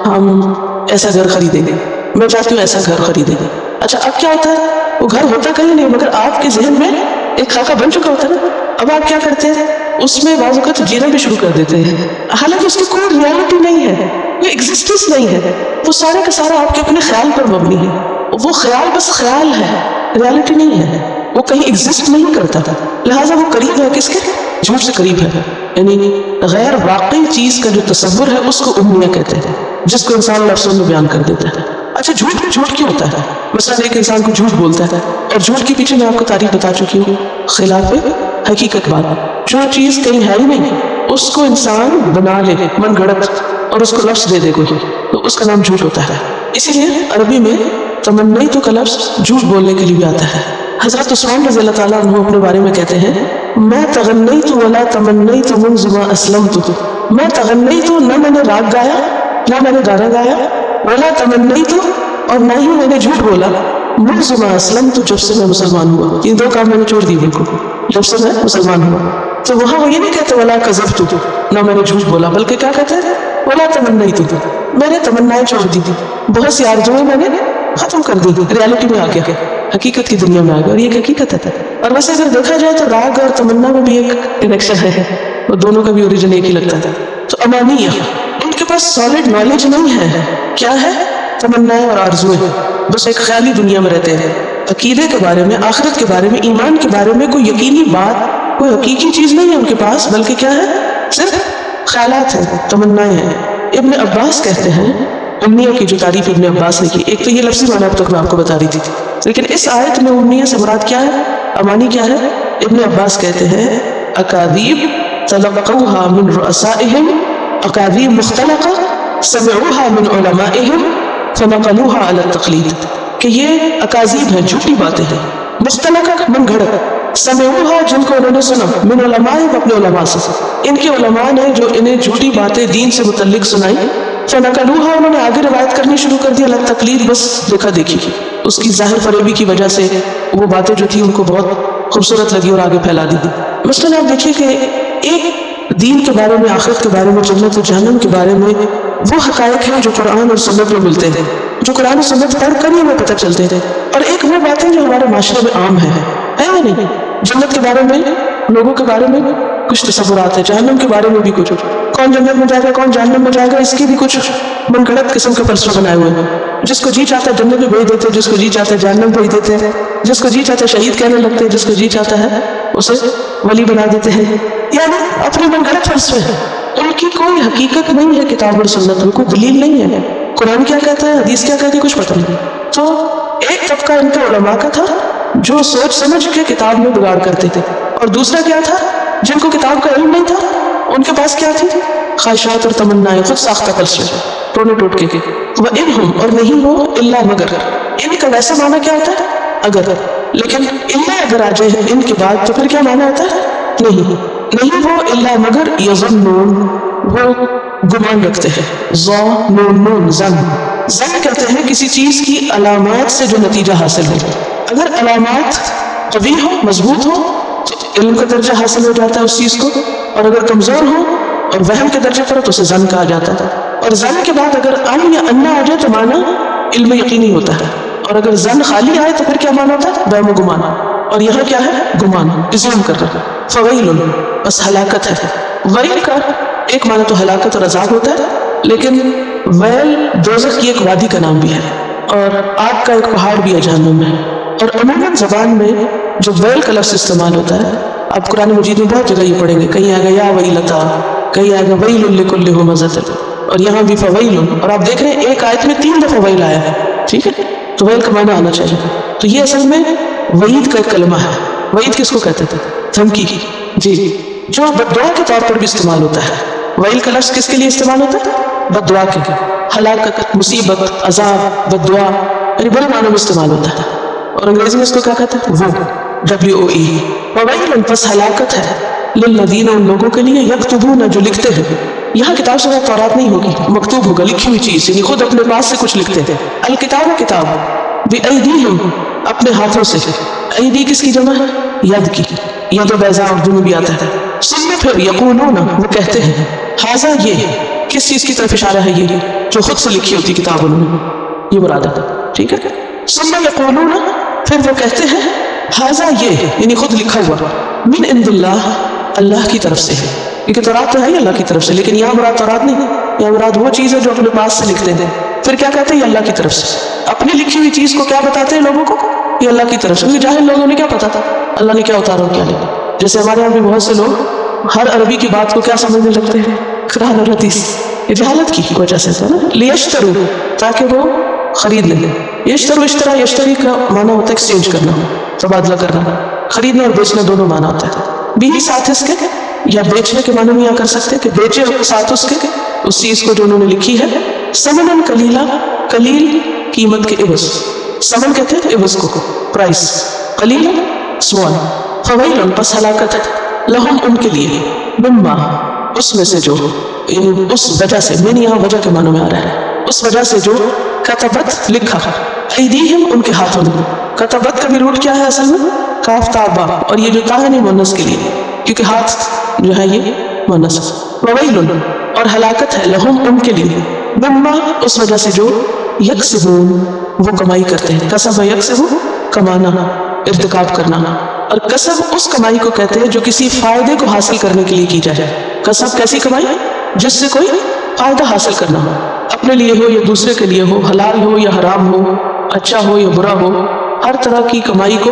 ہم ایسا گھر خریدیں گے، میں چاہتی ہوں ایسا گھر خریدیں گے. اچھا اب کیا ہوتا ہے؟ وہ گھر ہوتا کہیں نہیں مگر آپ کے ذہن میں ایک خاکہ بن چکا ہوتا ہے نا. اب آپ کیا کرتے ہیں؟ اس میں بعض اوقات جینا بھی شروع کر دیتے ہیں، حالانکہ اس کی کوئی ریالٹی نہیں ہے، کوئی ایگزسٹنس نہیں ہے. وہ سارے کا سارا آپ کے اپنے خیال پر مبنی ہے. وہ خیال بس خیال ہے، ریالٹی نہیں ہے، وہ کہیں ایگزسٹ نہیں کرتا. لہٰذا وہ قریب ہے کس کے؟ جھوٹ سے قریب ہے، یعنی غیر واقعی چیز کا جو تصور ہے اس کو امنیہ کہتے ہیں، جس کو انسان لفظوں میں بیان کر دیتا ہے۔ اچھا جھوٹ کیوں ہوتا ہے؟ مثلا ایک انسان کو جھوٹ بولتا ہے، اور جھوٹ کے پیچھے میں آپ کو تعریف بتا چکی ہوں، خلاف حقیقت بات، جو چیز کہیں ہے ہی نہیں اس کو انسان بنا لے من گھڑت اور اس کو لفظ دے دے کوئی، تو اس کا نام جھوٹ ہوتا ہے۔ اسی لیے عربی میں تمنیت کا لفظ جھوٹ بولنے کے لیے بھی آتا ہے۔ حضرت عثمان رضی اللہ تعالیٰ عنہ اپنے بارے میں کہتے ہیں، میں تغنیت ولا تمنیت منذ ما اسلمت، میں تغنیت نہ میں نے راگ گایا نہ میں نے گانا گایا، ولا تمنیت اور نہ ہی میں نے جھوٹ بولا، منذ ما اسلمت جب سے میں مسلمان ہوا، یہ دو کام میں نے چھوڑ دی بالکل، جب سے میں مسلمان ہوا۔ تو وہاں وہ یہ نہیں کہتے ولا کذبت، نہ میں نے جھوٹ بولا، بلکہ کیا کہتے ہیں ولا تمنیت، میں نے تمنائیں چھوڑ دی تھی، بہت سی آرزوئیں میں نے ختم کر دی، ریالٹی میں آ گیا، حقیقت کی دنیا میں آ گیا، اور یہ حقیقت ہے۔ اور ویسے اگر دیکھا جائے تو راگ اور تمنا میں بھی ایک کنیکشن ہے، وہ دونوں کا بھی اوریجن ایک ہی لگتا ہے۔ تو امانیہ، ان کے پاس سالڈ نالج نہیں ہے، کیا ہے؟ تمنائیں اور آرزوئیں، بس ایک خیالی دنیا میں رہتے ہیں۔ عقیدے کے بارے میں، آخرت کے بارے میں، ایمان کے بارے میں کوئی یقینی بات، کوئی حقیقی چیز نہیں ہے ان کے پاس، بلکہ کیا ہے؟ صرف خیالات ہیں، تمنائیں ہیں۔ ابن عباس کہتے ہیں، امنیہ کی جو تعریف ابن عباس نے کی، ایک تو یہ لفظی معنی اب تک میں آپ کو بتا رہی تھی، لیکن اس آیت میں امنیہ سے مراد کیا ہے، امانی کیا ہے؟ ابن عباس کہتے ہیں اکاذیب تلقوها من رؤسائهم، اکاذیب مختلقہ سمعوها من علمائهم فنقلوها على التقلید، کہ یہ اکاذیب ہیں، جھوٹی باتیں ہیں، مختلقہ من گھڑت، سمعوها جن کو انہوں نے سنا، من علمائهم اپنے علماء سے، ان کے علماء نے جو انہیں جھوٹی باتیں دین سے متعلق سنائی، فنقلوها انہوں نے آگے روایت کرنی شروع کر دی، الگ تقلید، بس دیکھا دیکھی، اس کی ظاہر فریبی کی وجہ سے وہ باتیں جو تھی ان کو بہت خوبصورت لگی اور آگے پھیلا دی۔ مثلاً آپ دیکھیے کہ ایک دین کے بارے میں، آخرت کے بارے میں، جنت و جہنم کے بارے میں وہ حقائق ہیں جو قرآن اور سنت میں ملتے ہیں، جو قرآن اور سنت پڑھ کر ہی ہمیں پتہ چلتے ہیں، اور ایک وہ باتیں جو ہمارے معاشرے میں عام ہے یا نہیں؟ جنت کے بارے میں، لوگوں کے بارے میں کچھ تصورات ہیں، جہنم کے بارے میں بھی کچھ، کون جنت میں جائے گا کون جہنم میں جائے گا اس کی بھی کچھ من گھڑت قسم کے فلسفے بنائے ہوئے ہیں۔ جس کو جی چاہتا ہے جنت میں بھیج دیتے ہیں، جس کو جی چاہتا ہے جہنم بھیج دیتے ہیں، جس کو جی چاہتا ہے شہید کہنے لگتے ہیں، جس کو جی چاہتا ہے اسے ولی بنا دیتے ہیں، یعنی اپنے من گھڑت فلسفے ہیں، ان کی کوئی حقیقت نہیں ہے کتاب اور سنت میں، کوئی دلیل نہیں ہے، قرآن کیا کہتا ہے، حدیث کیا کہتی ہے، کچھ پتہ نہیں۔ تو ایک طبقہ ان کے علماء کا تھا جو سوچ سمجھ کے کتاب میں بگاڑ کرتے تھے، اور دوسرا کیا تھا، جن کو کتاب کا علم نہیں تھا، ان کے پاس کیا تھی، خواہشات اور تمنائیں، خود ساختہ فلسفے، ٹونے ٹوٹ کے وَإِنْهُمْ اور نہیں وہ الا مگر، ان کا ویسا معنی کیا ہوتا ہے اگر، لیکن الا اگر آ جائے ان کے بعد تو پھر کیا معنی ہوتا ہے نہیں وہ الا مگر یظنون، وہ گمان رکھتے ہیں، ظنون زن کہتے ہیں کسی چیز کی علامات سے جو نتیجہ حاصل ہو، اگر علامات قوی ہو، مضبوط ہو تو علم کا درجہ حاصل ہو جاتا ہے اس چیز کو، اور اگر کمزور ہو اور وہم کے درجے پر تو اسے زن کہا جاتا ہے، اور زن کے بعد اگر ان یا انا آ جائے تو معنی علم یقینی ہوتا ہے، اور اگر زن خالی آئے تو پھر کیا معنی ہوتا ہے، وہم و گمان، اور یہاں کیا ہے، گمان، اسلام کر رہا ہے، فویل بس ہلاکت ہے۔ ویل کا ایک معنی تو ہلاکت اور عذاب ہوتا ہے، لیکن ویل دوزخ کی ایک وادی کا نام بھی ہے، اور آگ کا ایک پہاڑ بھی ہے جہنم میں، اور عموماً زبان میں جو ویل کا لفظ استعمال ہوتا ہے، آپ قرآن مجید میں بہت جگہ یہ پڑھیں گے، کہیں آئے گا یا ویلتا، کہیں آئے گا ویل لکل ہمزۃ، اور یہاں بھی فویل، اور آپ دیکھ رہے ہیں ایک آیت میں 3 دفعہ ویل آیا ہے، ٹھیک ہے، تو ویل کا معنی آنا چاہیے۔ تو یہ اصل میں وعید کا ایک کلمہ ہے۔ وعید کس کو کہتے تھے؟ دھمکی، جی، جو بد دعا کے طور پر بھی استعمال ہوتا ہے۔ ویل کا لفظ کس کے لیے استعمال ہوتا ہے؟ بد دعا کے، ہلاکت، مصیبت، عذاب، بد دعا، یعنی برے معنوں میں استعمال ہوتا ہے، اور انگریزی میں اس کو کیا کہتے ہیں؟ WOE، وویل پس ہلاکت ہے، للذین ان لوگوں کے لیے یکتبون جو لکھتے ہیں، یہاں کتاب سے تورات نہیں ہوگی، مکتوب ہوگا، لکھی ہوئی چیز، یعنی خود اپنے پاس سے کچھ لکھتے ہیں، الکتاب کتاب، بِأَیْدِیہم اپنے ہاتھوں سے، ایدی کس کی جمع ہے؟ ید کی، ید و بیضاء اردو میں بھی آتا ہے، ثم پھر یقولون وہ کہتے ہیں، ھذا یہ، کس چیز کی طرف اشارہ ہے یہ؟ جو خود سے لکھی ہوتی کتاب انہوں نے، یہ مراد ہے، ٹھیک ہے، ثم یقولون پھر وہ کہتے ہیں، ھذا یہ، یعنی خود لکھا ہوا، من عند اللہ، اللہ کی طرف سے ہے، کیونکہ تورات تو ہے ہی اللہ کی طرف سے، لیکن یہاں مراد تورات نہیں ہے، یہاں مراد وہ چیز ہے جو اپنے پاس سے لکھتے ہیں، پھر کیا کہتے ہیں؟ یہ اللہ کی طرف سے، اپنی لکھی ہوئی چیز کو کیا بتاتے ہیں لوگوں کو؟ یہ اللہ کی طرف سے، کیونکہ جاہل لوگوں نے کیا پتا تھا اللہ نے کیا اتارا اور کیا نہیں، جیسے ہمارے یہاں بھی بہت سے لوگ ہر عربی کی بات کو کیا سمجھنے لگتے ہیں؟ قرآن اور حدیث. یہ جہالت کی وجہ سے ہے نا. لیشترو تاکہ وہ خرید لیں. یشترو اشترا یشتری کا معنی ہوتا ہے ایکسچینج کرنا، تبادلہ کرنا. خریدنا اور بیچنا دونوں معنی ہوتا ہے. بھی ساتھ اس کے یا بیچنے کے معنی میں یہ کر سکتے کہ بیچے ساتھ اس کے اس چیز کو جو انہوں نے لکھی ہے. سمنن قلیلا، قلیل قیمت کے عوض. سمن کہتے ہیں عوض کو، پرائس. قلیلا سوال. فویل پس ہلاکت ہے، لہم ان کے لیے، مما اس میں سے جو، اس وجہ سے، میں یہاں وجہ کے معنوں میں آ رہا ہے، اس وجہ سے جو کتبت لکھا، ایدیہم ان کے ہاتھوں میں. کتبت کا بھی روٹ کیا ہے اصل میں؟ کاف تا با، اور یہ جو تا ہے نہیں مؤنث کے لیے، کیونکہ ہاتھ جو ہے یہ مؤنث. وویل اور ہلاکت ہے، لہم ان کے لیے، مما اس وجہ سے جو یکسبون وہ کمائی کرتے ہیں. کسب یکسب کمانا، ارتکاب کرنا. اور کسب اس کمائی کو کہتے ہیں جو کسی فائدے کو حاصل کرنے کے لیے کی جائے. کسب کیسی کمائی؟ جس سے کوئی فائدہ حاصل کرنا ہو، اپنے لیے ہو یا دوسرے کے لیے ہو، حلال ہو یا حرام ہو، اچھا ہو یا برا ہو، ہر طرح کی کمائی کو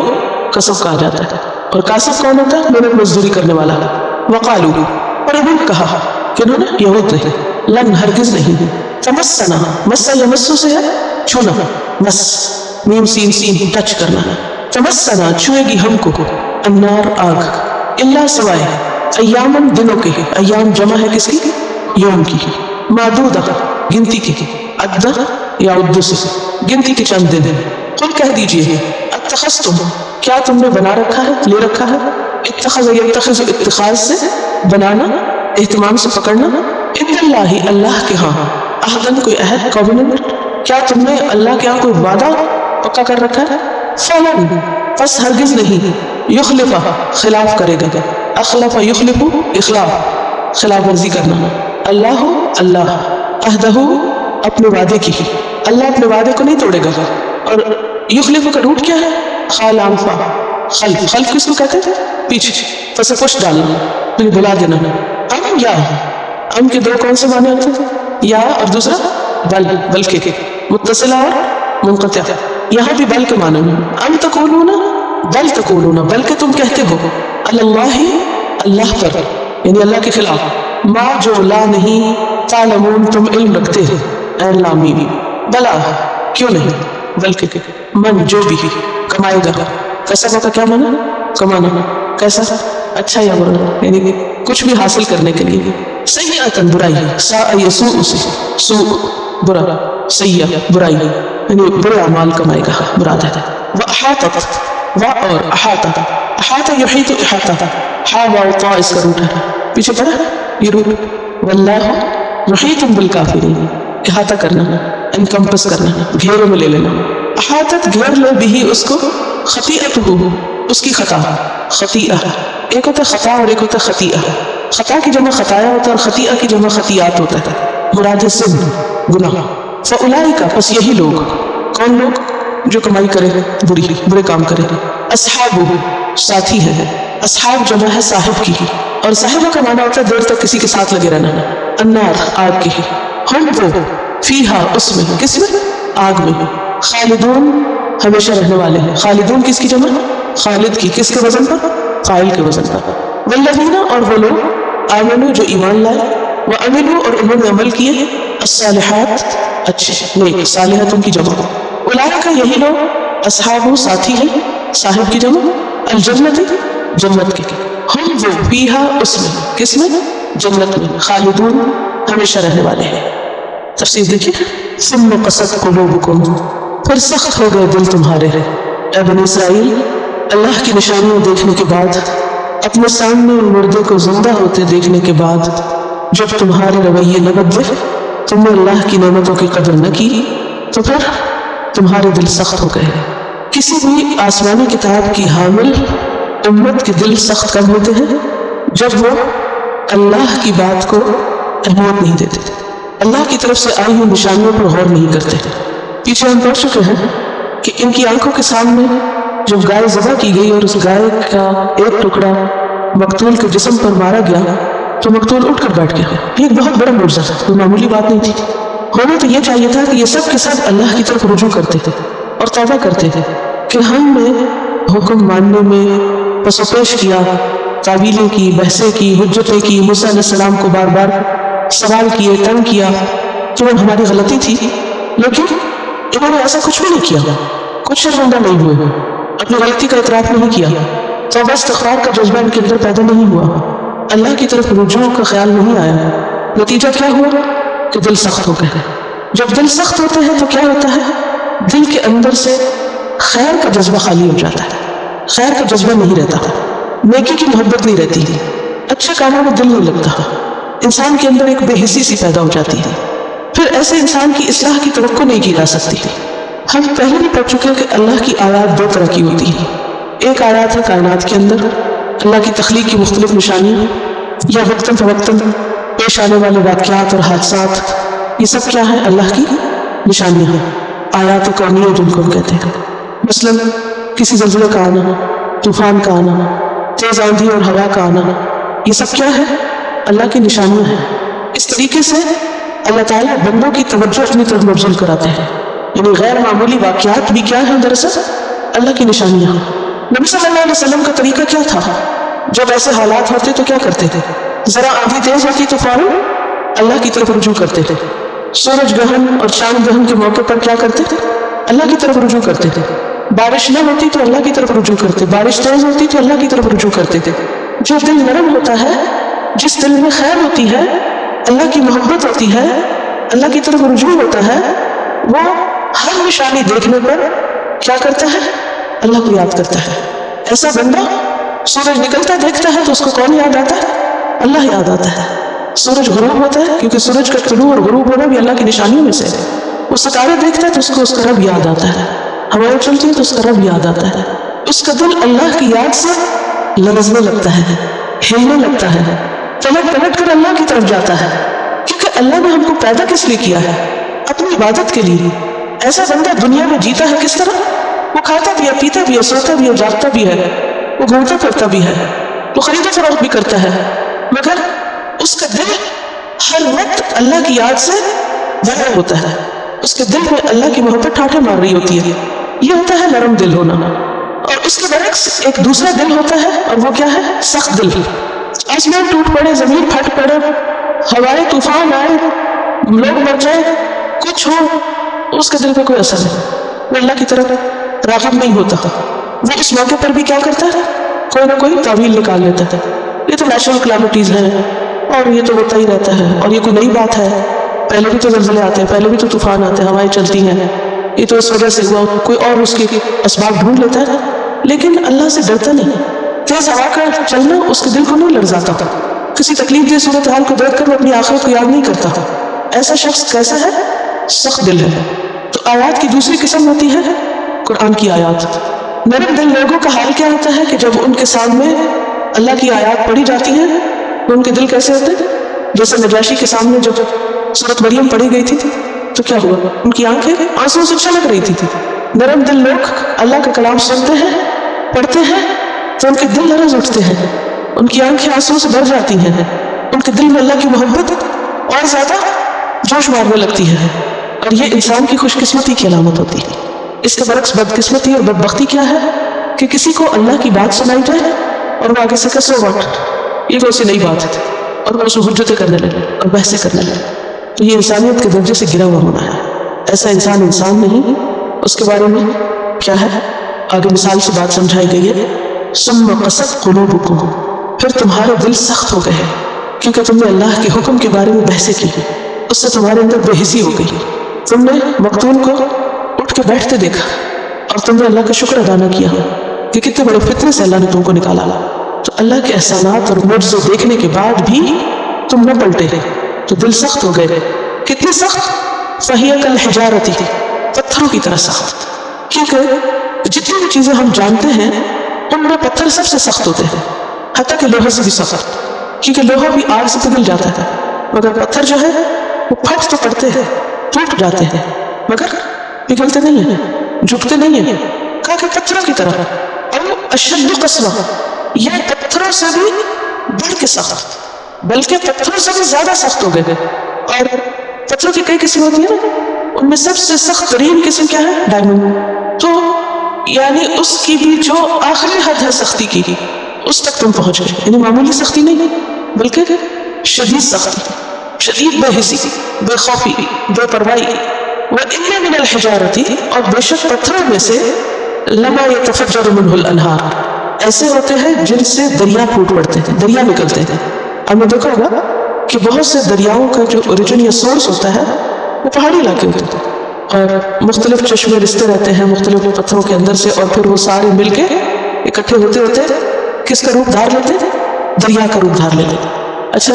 کسب کہا جاتا ہے. اور کاسب کون ہوتا ہے؟ محنت مزدوری کرنے والا. وقالو اور انہوں نے کہا کہ انہوں نے یہود نے، لن ہرگز نہیں، تمسنا مسا یمسو سے ہے چھونا، مس میم سین سین ٹچ کرنا. تمسنا چھوئے گی ہم کو النار آگ، اللہ سوائے ایامن دنوں کے، ایام جمع ہے کس کی؟ یوم کی. معدودہ گنتی کی، عدہ یا عدو سے گنتی کے چند دن. قل کہہ دیجئے اتخذتم کیا تم نے بنا رکھا ہے، لے رکھا ہے. اتخذ یتخذ اتخاذ سے بنانا، اہتمام سے پکڑنا. ان اللہ اللہ کے ہاں، عہدن کوئی عہد، کووننٹ، کیا تم نے اللہ کے ہاں کوئی وعدہ پکا کر رکھا ہے. فلن پس ہرگز نہیں، یخلفہ خلاف کرے گا. اخلف یخلف اخلاف، خلاف ورزی کرنا. اللہ اللہ عہدہ اپنے وعدے کی، اللہ اپنے وعدے کو نہیں توڑے گا. اور یخلف کا روٹ کیا ہے؟ خالام فا، خلف. خلف کس کو کہتے ہیں؟ پیچھے، پس پشت ڈالنا، پھر بلا دینا. ام یا، ام کے دو کون سے معنی ہوتے ہیں؟ یا اور دوسرا بل، بلکہ، متصلہ اور منقطع. یہاں بھی بل کے معنی میں. ام تقولون بل تقولون بلکہ تم کہتے ہو، اللہ اللہ پر، یعنی اللہ کے خلاف، ما جو لا نہیں، تعلمون تم علم رکھتے ہو. این لامی بلا کیوں نہیں، بلکہ من جو بھی کمائے گا. کسب کا کیا معنی؟ کمانا. کیسا؟ اچھا یا برا، یعنی کچھ بھی حاصل کرنے کے لیے. سیئۃ برائی، سا یسوء سے سوء برا، سیئہ برائی، یعنی برا اعمال کمائے گا، مراد ہے. واحاطت و اور احاطہ، احاطہ یحیط احاطہ، ہا واو طا اس کا روٹ ہے، پیچھے پڑا یہ روٹ. واللہ محیط بالکافرین، احاطہ کرنا، انکمپس کرنا، گھیرے میں لے لینا. احاطت گھیر لے بھی اس کو، خطیئتہ اس کی خطا. خطیئہ ایک ہوتا ہے خطا اور ایک ہوتا ہے خطیئہ. خطا کی جمع خطایا ہوتا ہے اور خطیئہ کی جمع خطیات ہوتا ہے. مراد ہے سن، گناہ. فاولئک پس یہی لوگ، کون لوگ؟ جو کمائی کرے، برے کام کرے. اصحابہ ساتھی ہے، اصحاب جمع ہے صاحب کی، اور صاحبہ کا معنی ہوتا ہے دیر تک کسی کے ساتھ لگے رہنا. النار آگ کی، ہم وہ فیہا اس میں، کس میں؟ آگ میں. خالدون ہمیشہ رہنے والے ہیں. خالدون کس کی جمع؟ خالد کی. کس کے وزن پر؟ فاعل کے وزن پر. والذین اور وہ لوگ، آمنوا جو ایمان لائے، وعملوا اور انہوں نے عمل کیے، الصالحات اچھے نیک، صالحتوں کی جمع. اولئک یہی لوگ، اصحاب ساتھی ہیں، صاحب کی جمع، الجنت جنت کے، ہم وہ فیہا اس میں، کس میں؟ جنت میں، خالدون ہمیشہ رہنے والے ہیں. تفسیر دیکھیے. ثم قست قلوبکم پھر سخت ہو گئے دل تمہارے. اے بنی اسرائیل، اللہ کی نشانیاں دیکھنے کے بعد، اپنے سامنے مردے کو زندہ ہوتے دیکھنے کے بعد، جب تمہارے رویے نہ بدلے، تم نے اللہ کی نعمتوں کی قدر نہ کی، تو پھر تمہارے دل سخت ہو گئے. کسی بھی آسمانی کتاب کی حامل امت کے دل سخت کب ہوتے ہیں؟ جب وہ اللہ کی بات کو اہمیت نہیں دیتے، اللہ کی طرف سے آئی ہوئی نشانیوں پر غور نہیں کرتے. پیچھے ہم پڑھ چکے ہیں کہ ان کی آنکھوں کے سامنے جب گائے ذبح کی گئی اور اس گائے کا ایک ٹکڑا مقتول کے جسم پر مارا گیا تو مقتول اٹھ کر بیٹھ گیا. یہ ایک بہت بڑا معجزہ تھا، کوئی معمولی بات نہیں تھی. ہونا تو یہ چاہیے تھا کہ یہ سب کے سب اللہ کی طرف رجوع کرتے تھے اور توبہ کرتے تھے کہ ہم نے حکم ماننے میں پس و پیش کیا، تعویلیں کی، بحثیں کی، حجتیں کی، موسیٰ علیہ السلام کو بار بار سوال کیے، تنگ کیا، تو وہ ہماری غلطی تھی، لیکن انہوں نے ایسا کچھ بھی نہیں کیا، کچھ شرمندہ نہیں ہوئے، اپنی غلطی کا اعتراف نہیں کیا، توبہ استغفار کا جذبہ ان کے اندر پیدا نہیں ہوا، اللہ کی طرف رجوع کا خیال نہیں آیا۔ نتیجہ کیا ہوا کہ دل سخت ہو گئے۔ جب دل سخت ہوتے ہیں تو کیا ہوتا ہے؟ دل کے اندر سے خیر کا جذبہ خالی ہو جاتا ہے، خیر کا جذبہ نہیں رہتا، نیکی کی محبت نہیں رہتی، اچھے کاموں میں دل نہیں لگتا، انسان کے اندر ایک بے حسی سی پیدا ہو جاتی ہے۔ پھر ایسے انسان کی اصلاح کی توقع نہیں کی جا سکتی۔ ہم پہلے بھی پڑھ چکے کہ اللہ کی آیات دو طرح کی ہوتی ہیں۔ ایک آیات ہے کائنات کے اندر اللہ کی تخلیق کی مختلف نشانیاں یا وقتاً فوقتاً پیش آنے والے واقعات اور حادثات، یہ سب کیا ہے؟ اللہ کی نشانیاں ہیں، آیات کونیہ جن کو ہم کہتے ہیں۔ مثلاً کسی زلزلے کا آنا، طوفان کا آنا، تیز آندھی اور ہوا کا آنا، یہ سب کیا ہے؟ اللہ کی نشانیاں ہیں۔ اس طریقے سے اللہ تعالیٰ بندوں کی توجہ اپنی طرف مبذول کراتے ہیں، یعنی غیر معمولی واقعات بھی کیا ہیں؟ دراصل اللہ کی نشانیاں۔ نبی صلی اللہ علیہ وسلم کا طریقہ کیا تھا؟ جب ایسے حالات ہوتے تو کیا کرتے تھے؟ ذرا آندھی تیز ہوتی تو فوراً اللہ کی طرف رجوع کرتے تھے۔ سورج گرہن اور چاند گرہن کے موقع پر کیا کرتے تھے؟ اللہ کی طرف رجوع کرتے تھے۔ بارش نہ ہوتی تو اللہ کی طرف رجوع کرتے، بارش تیز ہوتی تو اللہ کی طرف رجوع کرتے تھے۔ جو دل نرم ہوتا ہے، جس دل میں خیر ہوتی ہے، اللہ کی محبت ہوتی ہے، اللہ کی طرف رجوع ہوتا ہے، وہ ہر نشانی دیکھنے پر کیا کرتا ہے؟ اللہ کو یاد کرتا ہے۔ ایسا بندہ سورج نکلتا دیکھتا ہے تو اس کو کون یاد آتا ہے؟ اللہ یاد آتا ہے۔ سورج غروب ہوتا ہے، کیونکہ سورج کا طلوع اور غروب ہونا بھی اللہ کی نشانیوں میں سے ہے۔ وہ ستارے دیکھتا ہے تو اس کو اس کا رب یاد آتا ہے، ہوائیں چلتی ہے تو اس کا رب یاد آتا ہے۔ اس کا دل اللہ کی یاد سے لرزنے لگتا ہے، ہلنے لگتا ہے، پلٹ پلٹ کر اللہ کی طرف جاتا ہے، کیونکہ اللہ نے ہم کو پیدا کس لیے کیا ہے؟ اپنی عبادت کے لیے۔ ایسا بندہ دنیا میں جیتا ہے کس طرح؟ وہ کھاتا بھی ہے، پیتا بھی ہے، سوتا بھی ہے، جاگتا بھی ہے، وہ گھومتا پھرتا بھی ہے، وہ خرید و فروخت بھی کرتا ہے، مگر اس کا دل ہر وقت اللہ کی یاد سے بھرا ہوتا ہے، اس کے دل میں اللہ کی محبت ٹھاٹھے مار رہی ہوتی ہے۔ یہ ہوتا ہے نرم دل ہونا۔ اور اس کے برعکس ایک دوسرا دل ہوتا ہے، اور وہ کیا ہے؟ سخت دل۔ آسمان ٹوٹ پڑے، زمین پھٹ پڑے، ہوائیں طوفان آئے، لوگ مر جائیں، کچھ ہو، اس کے دل پہ کوئی اثر نہیں، وہ اللہ کی طرف راغب نہیں ہوتا۔ وہ اس موقع پر بھی کیا کرتا ہے؟ کوئی نہ کوئی تعویل نکال لیتا ہے، یہ تو نیچرل کلیمٹیز ہیں اور یہ تو ہوتا ہی رہتا ہے، اور یہ کوئی نئی بات ہے، پہلے بھی تو زلزلے آتے ہیں، پہلے بھی تو طوفان آتے ہیں، ہوائیں چلتی ہیں، یہ تو اس وجہ سے ہوا، کوئی اور اس کے اسباب ڈھونڈ لیتا ہے، لیکن اللہ سے ڈرتا نہیں۔ تیز ہوا کا چلنا اس کے دل کو نہیں لرزاتا، کسی تکلیف دہ صورتحال کو دیکھ کر وہ اپنی آخرت کو یاد نہیں کرتا۔ ایسا شخص کیسا ہے؟ سخت دل ہے۔ تو آیات کی دوسری قسم ہوتی ہے قرآن کی آیات۔ نرم دل لوگوں کا حال کیا ہوتا ہے کہ جب ان کے سامنے اللہ کی آیات پڑھی جاتی ہیں تو ان کے دل کیسے ہوتے ہیں؟ جیسے نجاشی کے سامنے جب سورۃ مریم پڑھی گئی تھی تو کیا ہوا؟ ان کی آنکھیں آنسوں سے چھلک رہی تھی۔ نرم دل لوگ اللہ کا کلام سنتے ہیں، پڑھتے ہیں تو ان کے دل لرز اٹھتے ہیں، ان کی آنکھیں آنسوں سے بھر جاتی ہیں، ان کے دل میں اللہ کی محبت اور زیادہ جوش مارنے لگتی ہے، اور یہ انسان کی خوش قسمتی کی علامت ہوتی ہے۔ اس کے برعکس بدقسمتی اور بدبختی کیا ہے کہ کسی کو اللہ کی بات سنائی جائے اور وہ آگے سے کسو واٹ، یہ کوئی سی نئی بات ہے، اور وہ اسے حجتیں کرنے لگے اور بحثیں کرنے لگے، تو یہ انسانیت کے درجے سے گرا ہوا ہونا ہے۔ ایسا انسان نہیں۔ اس کے بارے میں کیا ہے؟ آگے مثال سے بات سمجھائی گئی ہے، ثم قست قلوبکم، پھر تمہارے دل سخت ہو گئے کیونکہ تم نے اللہ کے حکم کے بارے میں بحثیں کی، اس سے تمہارے اندر بے حسی ہو گئی، تم نے مقتول کو اٹھ کے بیٹھتے دیکھا اور تم نے اللہ کا شکر ادا نہ کیا کہ کتنے بڑے فتنے سے اللہ نے تم کو نکالا۔ تو اللہ کے احسانات اور معجزے دیکھنے کے بعد بھی تم نہ پلٹے تو دل سخت ہو گئے۔ کتنی سخت؟ فَهِيَ كَالْحِجَارَةِ، پتھروں کی طرح سخت، کیونکہ جتنی بھی چیزیں ہم جانتے ہیں ان میں پتھر سب سے سخت ہوتے ہیں، حتیٰ کہ لوہے سے بھی سخت، کیونکہ لوہا بھی آگ سے پگھل جاتا ہے، مگر پتھر جو ہے وہ پھٹ تو پڑتے ہیں، ٹوٹ جاتے ہیں، مگر پگھلتے نہیں ہیں، جھکتے نہیں ہیں، کہا کہ پتھروں کی طرح۔ اور اشد قسوہ، یہ پتھروں سے بھی بڑھ کے سخت، بلکہ پتھروں سے بھی زیادہ سخت ہو گئے۔ اور پتھروں کی کئی قسم ہوتی ہیں نا، ان میں سب سے سخت ترین قسم کیا ہے؟ ڈائمنڈ۔ تو یعنی اس کی بھی جو آخری حد ہے سختی کی، اس تک تم پہنچ گئے. یعنی معمولی سختی نہیں بلکہ شدید سختی، شدید بے حسی، بے خوفی، بے پرواہی. وَإِنَّ مِنَ الْحِجَارَةِ اور بے شک پتھروں میں سے لَمَا يَتَفَجَّرُ مِنْهُ الْأَنْهَارُ ایسے ہوتے ہیں جن سے دریا پھوٹ پڑتے ہیں، دریا نکلتے ہیں. ہم نے دیکھا ہوگا کہ بہت سے دریاؤں کا جو اوریجن یا سورس ہوتا ہے وہ پہاڑی علاقے ہوتے ہیں اور مختلف چشمے رستے رہتے ہیں مختلف پتھروں کے اندر سے، اور پھر وہ سارے مل کے اکٹھے ہوتے ہوتے کس کا روپ دھار لیتے ہیں؟ دریا کا روپ دھار لیتے ہیں. اچھا،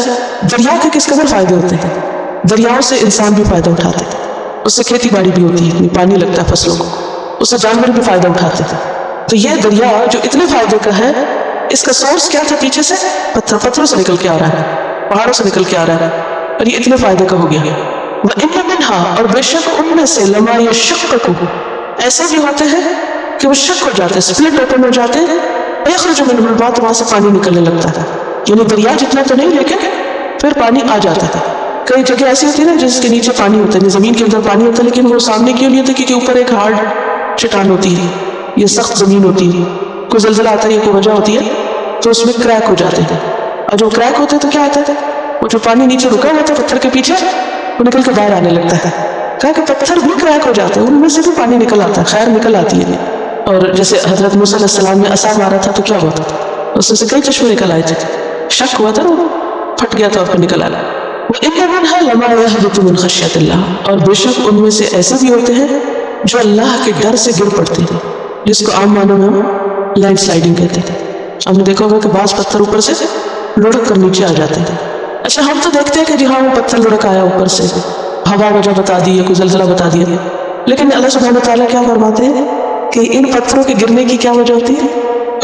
دریا کے کس قدر فائدے ہوتے ہیں؟ دریاؤں سے انسان بھی فائدہ اٹھاتے ہیں، اس سے کھیتی باڑی بھی ہوتی ہے، پانی لگتا ہے فصلوں کو، اس سے جانور بھی فائدہ اٹھاتے ہیں. تو یہ دریا جو اتنے فائدے کا ہے، اس کا سورس کیا تھا؟ پیچھے سے پتھروں سے نکل کے آ رہا ہے، پہاڑوں سے نکل کے آ رہا ہے، اور یہ اتنے فائدے کا ہو گیا. وَإِنَّ مِنْهَا اور بے شک ان میں سے لَمَا يَشَّقَّقُ ایسے بھی ہوتے ہیں کہ وہ شک ہو جاتے ہیں، سپلٹ اوپن ہو جاتے ہیں، يَخْرُجُ مِنْهُ الْمَاءُ وہاں سے پانی نکلنے لگتا ہے. یعنی دریا جتنا تو نہیں لیکن پھر پانی آ جاتا ہے. کئی جگہ ایسی ہوتی ہے نا جس کے نیچے پانی ہوتا ہے، زمین کے اندر پانی ہوتا ہے لیکن وہ سامنے کیوں نہیں ہوتا؟ کیونکہ اوپر ایک ہارڈ چٹان ہوتی ہے، یہ سخت زمین ہوتی ہے. کوئی زلزلہ آتا ہے یا کوئی وجہ ہوتی ہے تو اس میں کریک ہو جاتے ہیں، اور جو کریک ہوتے ہیں تو کیا ہوتا ہے؟ وہ جو پانی نیچے رکا ہوا تھا پتھر کے پیچھے وہ نکل کے باہر آنے لگتا ہے. کہا کہ پتھر بھی کریک ہو جاتے ہیں، ان میں سے بھی پانی نکل آتا ہے، خیر نکل آتی ہے. اور جیسے حضرت موسیٰ علیہ السلام نے عصا مارا تھا تو کیا ہوا تھا؟ اس میں سے کئی چشمے نکل آئے تھے، شک ہوا تھا نا، وہ پھٹ گیا تھا اور پھر نکل آیا. وَإِنَّ مِنْهَا لَمَا يَهْبِطُ مِنْ خَشْيَةِ اللَّهِ اور بے شک ان میں سے ایسے بھی ہوتے ہیں جو اللہ کے ڈر سے گر پڑتے ہیں، جس کو عام معنوں میں ہم لینڈ سلائڈنگ کہتے ہیں. ہم نے دیکھا ہوگا کہ بعض پتھر اوپر سے لڑک کر نیچے آ جاتے ہیں. اچھا، ہم تو دیکھتے ہیں کہ جی ہاں وہ پتھر لڑک آیا اوپر سے، ہوا وجہ بتا دی ہے، کوئی زلزلہ بتا دیا، لیکن اللہ سبحانہ وتعالیٰ کیا فرماتے ہیں کہ ان پتھروں کے گرنے کی کیا وجہ ہوتی ہے؟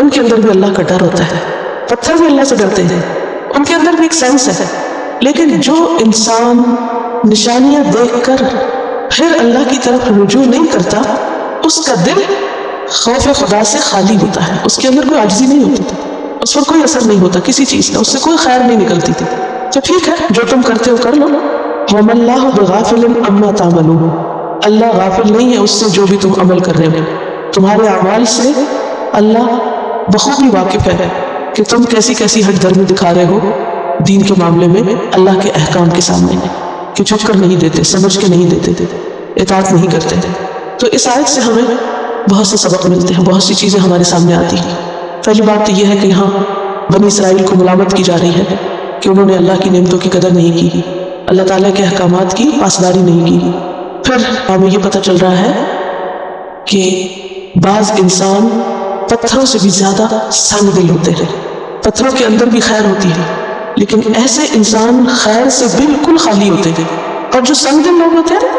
ان کے اندر بھی اللہ کا ڈر ہوتا ہے. پتھر بھی اللہ سے ڈرتے ہیں، ان کے اندر بھی ایک سینس ہے. لیکن جو انسان نشانیاں دیکھ کر پھر اللہ کی طرف رجوع نہیں کرتا، اس کا دل خوف خدا سے خالی ہوتا ہے، اس کے اندر کوئی عاجزی نہیں ہوتی تھی، اس پر کوئی اثر نہیں ہوتا کسی چیز کا، اس سے کوئی خیر نہیں نکلتی تھی. تو ٹھیک ہے، جو تم کرتے ہو کر لو. وَمَا اللَّهُ بِغَافِلٍ عَمَّا تَعْمَلُونَ اللہ غافل نہیں ہے اس سے جو بھی تم عمل کر رہے ہو. تمہارے اعمال سے اللہ بخوبی واقف ہے کہ تم کیسی کیسی ہٹ درمی دکھا رہے ہو دین کے معاملے میں، اللہ کے احکام کے سامنے کہ جھک کر نہیں دیتے، سمجھ کے نہیں دیتے، اطاعت نہیں کرتے. تو اس آیت سے ہمیں بہت سے سبق ملتے ہیں، بہت سی چیزیں ہمارے سامنے آتی ہیں. پہلی بات تو یہ ہے کہ یہاں بنی اسرائیل کو ملامت کی جا رہی ہے کہ انہوں نے اللہ کی نعمتوں کی قدر نہیں کی، اللہ تعالیٰ کے احکامات کی پاسداری نہیں کی. پھر ہمیں یہ پتہ چل رہا ہے کہ بعض انسان پتھروں سے بھی زیادہ سنگ دل ہوتے ہیں. پتھروں کے اندر بھی خیر ہوتی ہے لیکن ایسے انسان خیر سے بالکل خالی ہوتے ہیں. اور جو سنگ دل لوگ ہوتے ہیں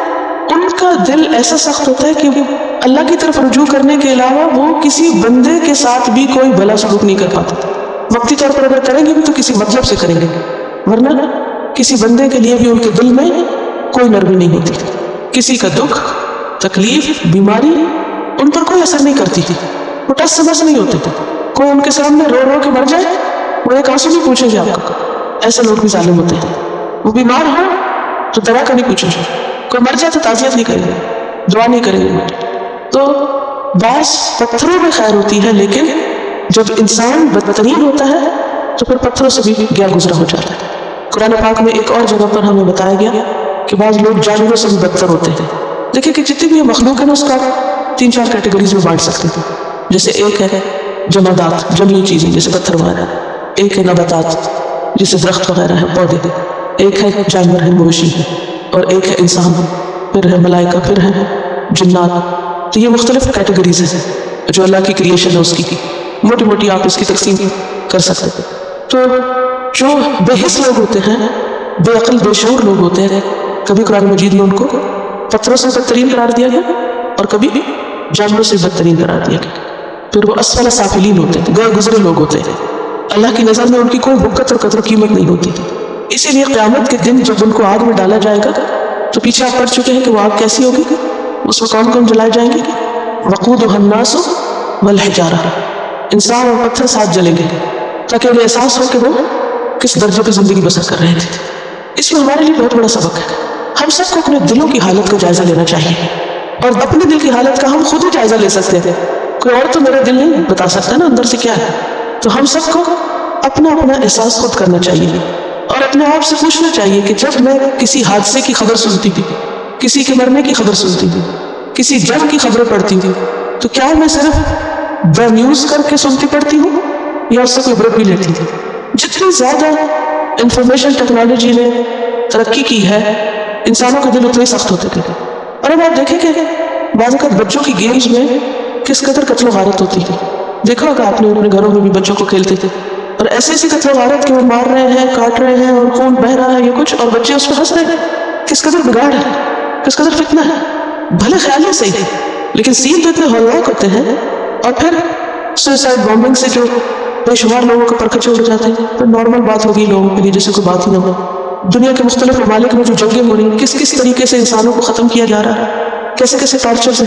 ان کا دل ایسا سخت ہوتا ہے کہ اللہ کی طرف رجوع کرنے کے علاوہ وہ کسی بندے کے ساتھ بھی کوئی بھلا سلوک نہیں کر پاتے. وقتی طور پر اگر کریں گے بھی تو کسی مطلب سے کریں گے، ورنہ کسی بندے کے لیے بھی ان کے دل میں کوئی نرمی نہیں ہوتی. کسی کا دکھ، تکلیف، بیماری ان پر کوئی اثر نہیں کرتی تھی، وہ ٹس سے بس نہیں ہوتے تھے. کوئی ان کے سامنے رو رو کے مر جائے وہ ایک آنسو نہیں پوچھیں گے آپ کو. ایسے لوگ بھی ظالم ہوتے ہیں. وہ بیمار ہو تو دوا کا نہیں پوچھیں گے، کوئی مر جائے تو تعزیت نہیں کریں گے، دعا نہیں کریں گے. تو بعض پتھروں میں خیر ہوتی ہے لیکن جب انسان بدترین ہوتا ہے تو پھر پتھروں سے بھی گیا گزرا ہو جاتا ہے. قرآن پاک میں ایک اور جگہ پر ہمیں بتایا گیا کہ بعض لوگ جانوروں سے بھی بدتر ہوتے ہیں. دیکھیں کہ جتنی بھی مخلوق ہے نا اس کا 3-4 کیٹیگریز میں بانٹ سکتے ہیں. جیسے ایک ہے جمادات، جنگلی چیزیں جیسے پتھر وغیرہ، ایک ہے نباتات جیسے درخت وغیرہ ہے، پودے، ایک ہے جانور ہے، مویشی ہے، اور ایک ہے انسان، پھر ہے ملائکہ، پھر ہے جنات. تو یہ مختلف کیٹیگریز ہیں جو اللہ کی کریشن ہے، اس کی موٹی موٹی آپ اس کی تقسیم کر سکتے ہیں. تو جو بے حس لوگ ہوتے ہیں، بے عقل بے شعور لوگ ہوتے ہیں، کبھی قرآن مجید میں ان کو پتھروں سے بدترین قرار دیا گیا اور کبھی جانوروں سے بدترین قرار دیا گیا. پھر وہ اسفل سافلین ہوتے ہیں، گئے گزرے لوگ ہوتے ہیں. اللہ کی نظر میں ان کی کوئی بکت اور قدر و قیمت نہیں ہوتی. اسی لیے قیامت کے دن جب ان کو آگ میں ڈالا جائے گا تو پیچھے آپ پڑھ چکے ہیں کہ وہ آگ کیسی ہوگی، اس میں کون کون جلائے جائیں گے. وقودها الناس والحجارہ، انسان اور پتھر ساتھ جلیں گے تاکہ انہیں احساس ہو کہ وہ کس درجے پہ زندگی بسر کر رہے تھے. اس میں ہمارے لیے بہت بڑا سبق ہے. ہم سب کو اپنے دلوں کی حالت کا جائزہ لینا چاہیے، اور اپنے دل کی حالت کا ہم خود ہی جائزہ لے سکتے تھے. کوئی اور تو میرا دل نہیں بتا سکتا نا اندر سے کیا ہے. تو ہم سب کو اپنا اپنا احساس خود کرنا چاہیے اور اپنے آپ سے پوچھنا چاہیے کہ جب میں کسی حادثے کی خبر سنتی تھی، کسی کے مرنے کی خبر سنتی تھی، کسی جنگ کی خبریں پڑھتی تھی، تو کیا میں صرف دا نیوز کر کے سنتی پڑھتی ہوں یا اس سے کوئی عبرت بھی لیتی تھی؟ جتنی زیادہ انفارمیشن ٹیکنالوجی نے ترقی کی ہے، انسانوں کے دل اتنے سخت ہوتے تھے. اور اب آپ دیکھیں کہ بعض اوقات بچوں کی گیمز میں کس قدر قتل و غارت ہوتی ہے. دیکھا ہوگا آپ نے اپنے گھروں میں بھی بچوں کو کھیلتے تھے اور ایسی ایسی قتل و غارت کہ وہ مار رہے ہیں، کاٹ رہے ہیں اور خون بہہ رہا ہے یہ کچھ، اور بچے اس پہ ہنس رہے ہیں. کس قدر بگاڑ ہے، کس قدر فتنہ ہے. بھلے خیال ہی صحیح ہے لیکن سین تو اتنے ہولناک ہوتے ہیں. اور پھر سوسائڈ بامبنگ سے جو بے شمار لوگوں کے پرکھچے اڑ جاتے ہیں، تو نارمل بات ہوگی لوگوں کے لیے جیسے کوئی بات ہی نہ ہو. دنیا کے مختلف ممالک میں جو جنگیں ہو رہی ہیں، کس کس طریقے سے انسانوں کو ختم کیا جا رہا ہے، کیسے کیسے ٹارچر سے.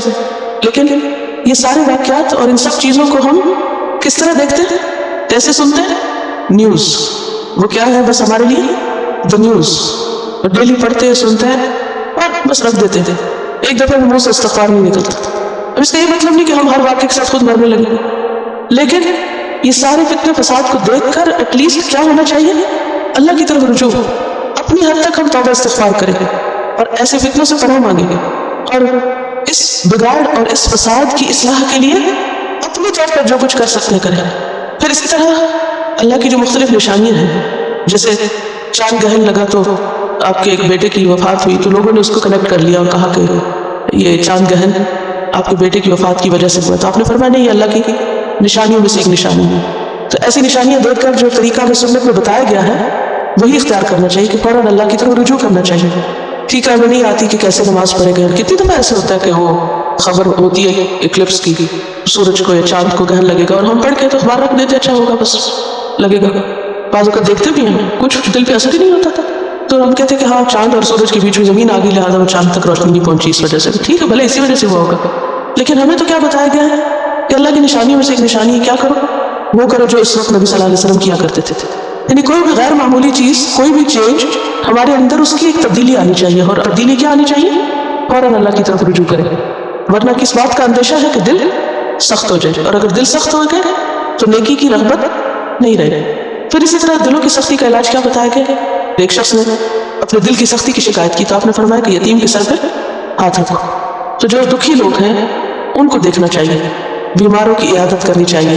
لیکن یہ سارے واقعات اور ان سب چیزوں کو ہم کس طرح دیکھتے ہیں، کیسے سنتے ہیں؟ نیوز. وہ کیا ہے؟ بس ہمارے لیے دا نیوز. اور ڈیلی پڑھتے ہیں، سنتے ہیں اور بس رکھ دیتے تھے. ایک دفعہ منہ سے استغفار نہیں نکلتا. اب اس کا یہ مطلب نہیں کہ ہم ہر واقعے کے ساتھ خود مرنے لگے، لیکن یہ سارے فتنے فساد کو دیکھ کر ایٹ لیسٹ کیا ہونا چاہیے؟ اللہ کی طرف رجوع. اپنی حد تک ہم توبہ استغفار کریں گے اور ایسے فتنوں سے پناہ مانگیں گے اور اس بگاڑ اور اس فساد کی اصلاح کے لیے اپنے طور پر جو کچھ کر سکتے ہیں کریں. پھر اسی طرح اللہ کی جو مختلف نشانیاں ہیں، جیسے چاند گہن لگا تو آپ کے ایک بیٹے کی وفات ہوئی، تو لوگوں نے اس کو کنیکٹ کر لیا اور کہا کہ یہ چاند گہن آپ کے بیٹے کی وفات کی وجہ سے ہوا. تو آپ نے فرمایا نہیں، یہ اللہ کی نشانیوں میں سے ایک نشانی ہے. تو ایسی نشانیاں دیکھ کر جو طریقہ ہمیں سنت میں بتایا گیا ہے وہی اختیار کرنا چاہیے کہ فوراً اللہ کی طرف رجوع کرنا چاہیے. ٹھیک ہے، ہمیں نہیں آتی کہ کیسے نماز پڑھے گئے. کتنی دفعہ ایسے ہوتا ہے کہ وہ خبر ہوتی ہے ایکلپس کی، سورج کو یا چاند کو گہن لگے گا اور ہم پڑھ کے تو اخبار رکھ دیتے اچھا ہوگا بس لگے گا. بعض اوقات دیکھتے بھی ہیں، کچھ دل پہ اثر ہی نہیں ہوتا تھا. تو ہم کہتے ہیں کہ ہاں چاند اور سورج کے بیچ میں زمین آ گئی لہٰذا وہ چاند تک روشنی نہیں پہنچی اس وجہ سے. ٹھیک ہے، بھلے اسی وجہ سے ہوا ہوگا، لیکن ہمیں تو کیا بتایا گیا ہے کہ اللہ کی نشانیوں میں سے ایک نشانی ہے کیا کرو؟ وہ کرو جو اس وقت نبی صلی اللہ علیہ وسلم کیا کرتے تھے. یعنی کوئی بھی غیر معمولی چیز، کوئی بھی چینج، ہمارے اندر اس کی ایک تبدیلی آنی چاہیے. اور تبدیلی کیا آنی چاہیے؟ فوراً اللہ کی طرف رجوع کرے. ورنہ کس بات کا اندیشہ ہے کہ دل سخت ہو جائے، اور اگر دل سخت ہو گئے تو نیکی کی رغبت نہیں رہے. پھر اسی طرح دلوں کی سختی کا علاج کیا بتایا گیا؟ ایک شخص نے اپنے دل کی سختی کی شکایت کی تو آپ نے فرمایا کہ یتیم کے سر پہ ہاتھ رکھو. تو جو دکھی لوگ ہیں ان کو دیکھنا چاہیے، بیماروں کی عیادت کرنی چاہیے،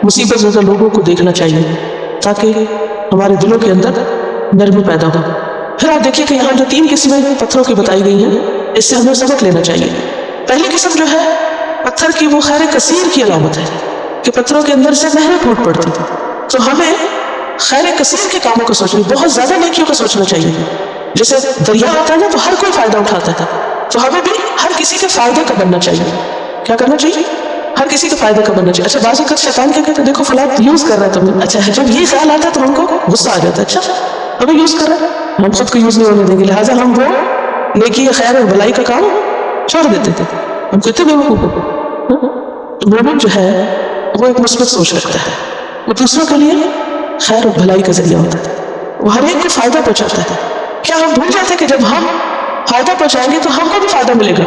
مصیبت زدہ لوگوں کو دیکھنا چاہیے تاکہ ہمارے دلوں کے اندر نرمی پیدا ہو. پھر آپ دیکھیے کہ یہاں جو 3 قسمیں پتھروں کی بتائی گئی ہیں اس سے ہمیں سبق لینا چاہیے. پہلی قسم جو ہے پتھر کی، وہ خیر کثیر کی علامت ہے کہ پتھروں کے اندر سے نہریں پھوٹ پڑتی تھی. تو ہمیں خیر کثیر کے کاموں کو سوچنا، بہت زیادہ نیکیوں کو سوچنا چاہیے. جیسے دریا ہوتا ہے نا تو ہر کوئی فائدہ اٹھاتا ہے، تو ہمیں بھی ہر کسی کے فائدے کا بننا چاہیے. کیا کرنا چاہیے؟ ہر کسی کے فائدے کا بننا چاہیے. اچھا بعض اوقات شیطان کیا کہتا ہے، دیکھو فلاں یوز کر رہا ہے تمہیں. اچھا جب یہ خیال آتا ہے تو ہم کو غصہ آ جاتا ہے، اچھا ہمیں یوز کر رہا ہے، ہم خود کو یوز نہیں ہونے دیں گے، لہٰذا ہم وہ نیکی خیر اور بھلائی کا کام چھوڑ دیتے تھے. ہم کہتے بے وقوف ہیں. مومن جو ہے وہ ایک مثبت سوچ رکھتا ہے، وہ دوسروں کے لیے خیر اور بھلائی کا ذریعہ ہوتا ہے، وہ ہر ایک کو فائدہ پہنچاتا ہے. کیا ہم بھول جاتے ہیں کہ جب ہم فائدہ پہنچائیں گے تو ہم کو بھی فائدہ ملے گا؟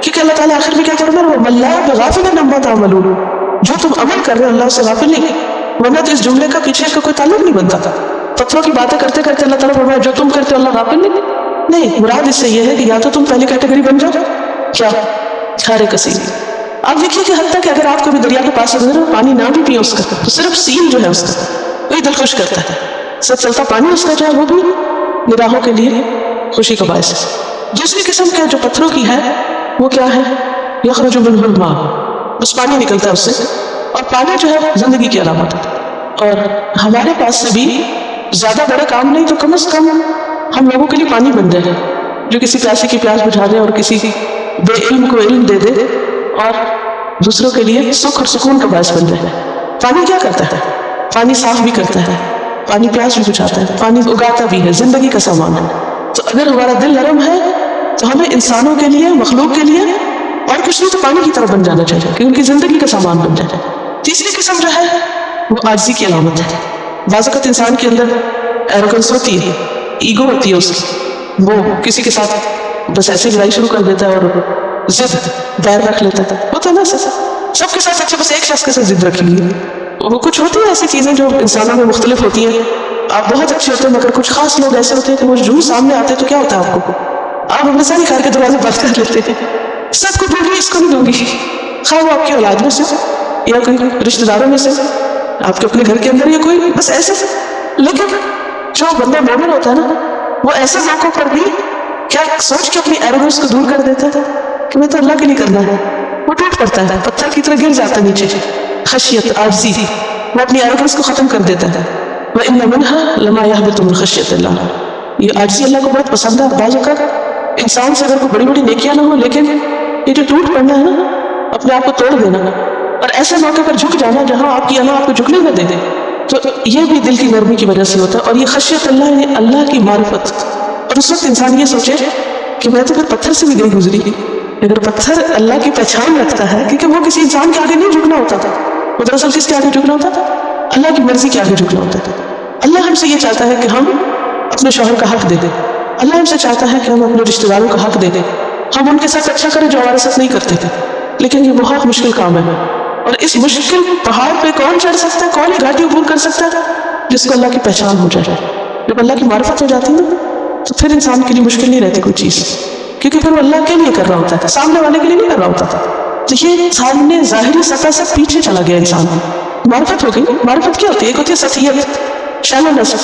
کیونکہ اللہ تعالیٰ آخر میں کیا کرنا ہے، واللہ بغافل عما تعملون، جو تم عمل کر رہے ہو اللہ سے غافل نہیں. ورنہ تو اس جملے کا پیچھے کا کوئی تعلق نہیں بنتا تھا. پتھروں کی باتیں کرتے کرتے اللہ تعالیٰ فرمایا جو تم کرتے ہو اللہ غافل نہیں. مراد اس سے یہ ہے کہ یا تو تم پہلی کیٹیگری بن جاؤ، کیا خیر کثیر. آپ دیکھیے کہ حتیٰ کہ اگر آپ کبھی دریا کے پاس سے گزرے پانی نہ بھی پیے اس کا تو صرف سین جو ہے اس کا وہی دل خوش کرتا ہے. سب چلتا پانی اس کا جو ہے وہ بھی نگاہوں کے لیے خوشی کا باعث ہے. دوسری قسم کا جو پتھروں کی ہے وہ کیا ہے، یخرج منہ الماء، بس پانی نکلتا ہے اس سے. اور پانی جو ہے زندگی کی علامت ہے. اور ہمارے پاس سے بھی زیادہ بڑا کام نہیں تو کم از کم ہم لوگوں کے لیے پانی بن جائے، جو کسی پیاسے کی پیاس بجھا دے اور کسی بے علم کو علم دے دے اور دوسروں کے لیے سکھ اور سکون کا باعث بن جائے. پانی کیا کرتا ہے؟ پانی صاف بھی کرتا ہے، پانی پیاس بھی بجھاتا ہے، پانی اگاتا بھی ہے، زندگی کا سامان ہے. تو اگر ہمارا دل نرم ہے تو ہمیں انسانوں کے لیے، مخلوق کے لیے اور کچھ نہیں تو پانی کی طرف بن جانا چاہیے کہ ان کی زندگی کا سامان بن جائے. تیسری قسم جو ہے وہ عاجزی کی علامت ہے. بعض اوقات انسان کے اندر ایروگنس ہوتی ہے، ایگو ہوتی ہے اس کی، وہ کسی کے ساتھ بس ایسے لڑائی شروع کر دیتا ہے اور ضد دائر رکھ لیتا ہے. ہوتا ہے نا سب کے ساتھ. اچھا بس ایک شخص کے ساتھ ضد رکھی ہوئی ہے، وہ کچھ ہوتی ہیں ایسی چیزیں جو انسانوں میں مختلف ہوتی ہیں. آپ بہت اچھے ہوتے ہیں مگر کچھ خاص لوگ ایسے ہوتے ہیں کہ وہ جو سامنے آتے ہیں تو کیا ہوتا ہے آپ کو, آپ اپنے سارے گھر کے دروازے بند کر لیتے ہیں, سب کو دوں گی اس کو نہیں دوں گی, خواہ وہ آپ کی اولاد میں سے یا کوئی رشتے داروں میں سے, آپ کے اپنے گھر کے اندر یا کوئی بس ایسے. لیکن جو بندہ مومن ہوتا ہے نا وہ ایسے موقعوں پر بھی کیا سوچ کے اپنی ایروگنس کو دور کر دیتا ہے کہ میں تو اللہ کے لیے کرنا ہے, وہ ٹوٹ پڑتا ہے, پتھر کی طرح گر جاتا ہے نیچے. خشیت عاجزی, وہ اپنی ایروگنس کو ختم کر دیتا ہے. وَإِنَّ مِنْهَا لَمَا يَهْبِطُ مِنْ خَشْيَةِ اللَّهِ, یہ عاجزی اللہ کو بہت پسند ہے. بعض اوقات انسان سے اگر کوئی بڑی بڑی نیکیاں نہ ہو لیکن یہ جو ٹوٹ پڑنا ہے نا, اپنے آپ کو توڑ دینا اور ایسے موقع پر جھک جانا جہاں آپ کی اللہ آپ کو جھکنے نہ دے دے, تو یہ بھی دل کی نرمی کی وجہ سے ہوتا ہے. اور یہ خشیت اللہ یعنی اللہ کی معرفت. اور اس وقت انسان یہ سوچے کہ میں تو پھر پتھر سے بھی نہیں گزری, اگر پتھر اللہ کی پہچان رکھتا ہے, کیونکہ وہ کسی انسان کے آگے نہیں جھکنا ہوتا تھا, وہ دراصل کس کے آگے جھکنا ہوتا تھا, اللہ کی مرضی کے آگے جھکنا ہوتا تھا. اللہ ہم سے یہ چاہتا ہے کہ ہم اپنے شوہر کا حق دے دیں, اللہ ہم سے چاہتا ہے کہ ہم اپنے رشتہ داروں کا حق دے دیں, ہم ان کے ساتھ اچھا کریں جو ہمارے ساتھ نہیں کرتے تھے. لیکن یہ بہت مشکل کام ہے, اور اس مشکل پہاڑ پہ کون چڑھ سکتا ہے, کون یہ گھاٹی عبور کر سکتا ہے, جس کو اللہ کی پہچان ہو جائے. جب اللہ کی معرفت ہو جاتی ہے تو پھر انسان کے لیے مشکل نہیں رہتی کوئی چیز, کیونکہ پھر وہ اللہ کے لیے کر رہا ہوتا ہے, سامنے والے کے لیے نہیں کر رہا ہوتا تھا. تو یہ سامنے ظاہری سطح سے پیچھے چلا گیا انسان, معرفت ہو گئی. معرفت کیا ہوتی ہے, ایک ہوتی ہے سطحیت, شیلونس,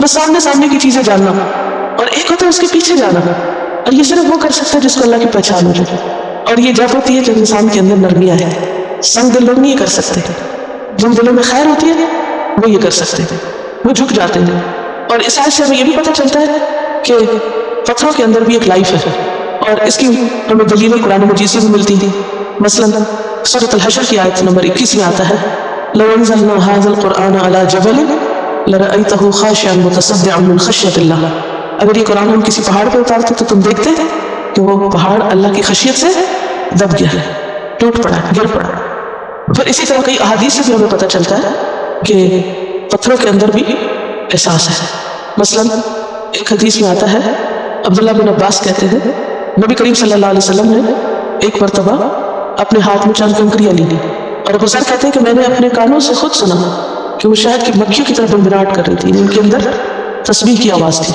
بس سامنے کی چیزیں جاننا, اور ایک ہوتا ہے اس کے پیچھے جانا, اور یہ صرف وہ کر سکتا ہے جس کو اللہ کی پہچان ہو جائے. اور یہ جب ہوتی ہے جب انسان کے اندر نرمی آئے. سنگ دل لوگ نہیں یہ کر سکتے, جن دلوں میں خیر ہوتی ہے وہ یہ کر سکتے ہیں, وہ جھک جاتے ہیں. اور اس آیت سے ہمیں یہ بھی پتہ چلتا ہے کہ پتھروں کے اندر بھی ایک لائف ہے, اور اس کی ہمیں دلیل قرآن مجید سے بھی ملتی تھی. مثلا سورۃ الحشر کی آیت نمبر 21 میں آتا ہے, لو انزلنا هذا القرآن على جبل لرأيته خاشعا متصدعا من خشية الله, اگر یہ قرآن ہم کسی پہاڑ پہ اتارتے تو تم دیکھتے کہ وہ پہاڑ اللہ کی خشیت سے دب گیا ہے, ٹوٹ پڑا, گر پڑا. پھر اسی طرح کئی احادیث سے بھی ہمیں پتہ چلتا ہے کہ پتھروں کے اندر بھی احساس ہے. مثلا ایک حدیث میں آتا ہے, عبداللہ بن عباس کہتے ہیں نبی کریم صلی اللہ علیہ وسلم نے ایک مرتبہ اپنے ہاتھ میں چند کنکریاں لی, اور ابو ذر کہتے ہیں کہ میں نے اپنے کانوں سے خود سنا کہ وہ شہد کی مکھیوں کی طرح بنبناٹ کر رہی تھی, ان کے اندر تسبیح کی آواز تھی.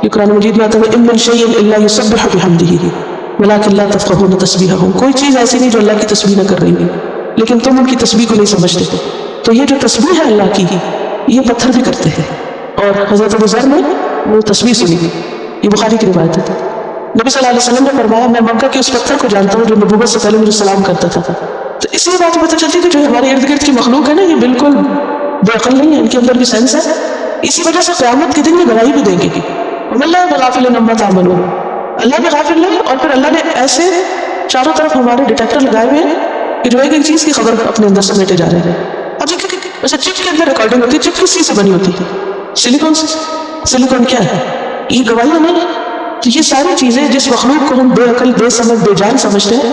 یہ قرآن مجید میں آتا ہے ان من شیء الا یسبح بحمدہ ولکن لا تفقهون تسبیحهم, کوئی چیز ایسی نہیں جو اللہ کی تسبیح نہ کر رہی ہے لیکن تم ان کی تسبیح کو نہیں سمجھتے. تو یہ جو تسبیح ہے اللہ کی, یہ پتھر بھی کرتے ہیں. اور حضرت ابو ذر نے وہ تسبیح سنی, یہ بخاری کی روایت ہے. نبی صلی اللہ علیہ وسلم نے فرمایا میں مکہ کے اس پتھر کو جانتا ہوں جو نبوت سے پہلے مجھے سلام کرتا تھا. تو اس لیے بات پتہ چلتی ہے کہ جو ہمارے ارد گرد کی مخلوق ہے نا, یہ بالکل بے عقل نہیں ہے, ان کے اندر بھی سینس ہے. اسی وجہ سے قیامت کے دن میں گواہی بھی دیں گے اللہ بغافل عما تعملون, اللہ بھی غافل نہیں. اور پھر اللہ نے ایسے چاروں طرف ہمارے ڈیٹیکٹر لگائے ہوئے ہیں کہ جو ایک چیز کی خبر اپنے اندر سمیٹے جا رہے ہیں. اب ویسے چپ کے اندر ریکارڈنگ ہوتی ہے, چپ کس چیز سے بنی ہوتی ہے, سلیکون سے. سلیکون کیا ہے, یہ گواہیاں نہیں. تو یہ ساری چیزیں جس مخلوق کو ہم بے عقل, بے سمجھ, بے جان سمجھتے ہیں,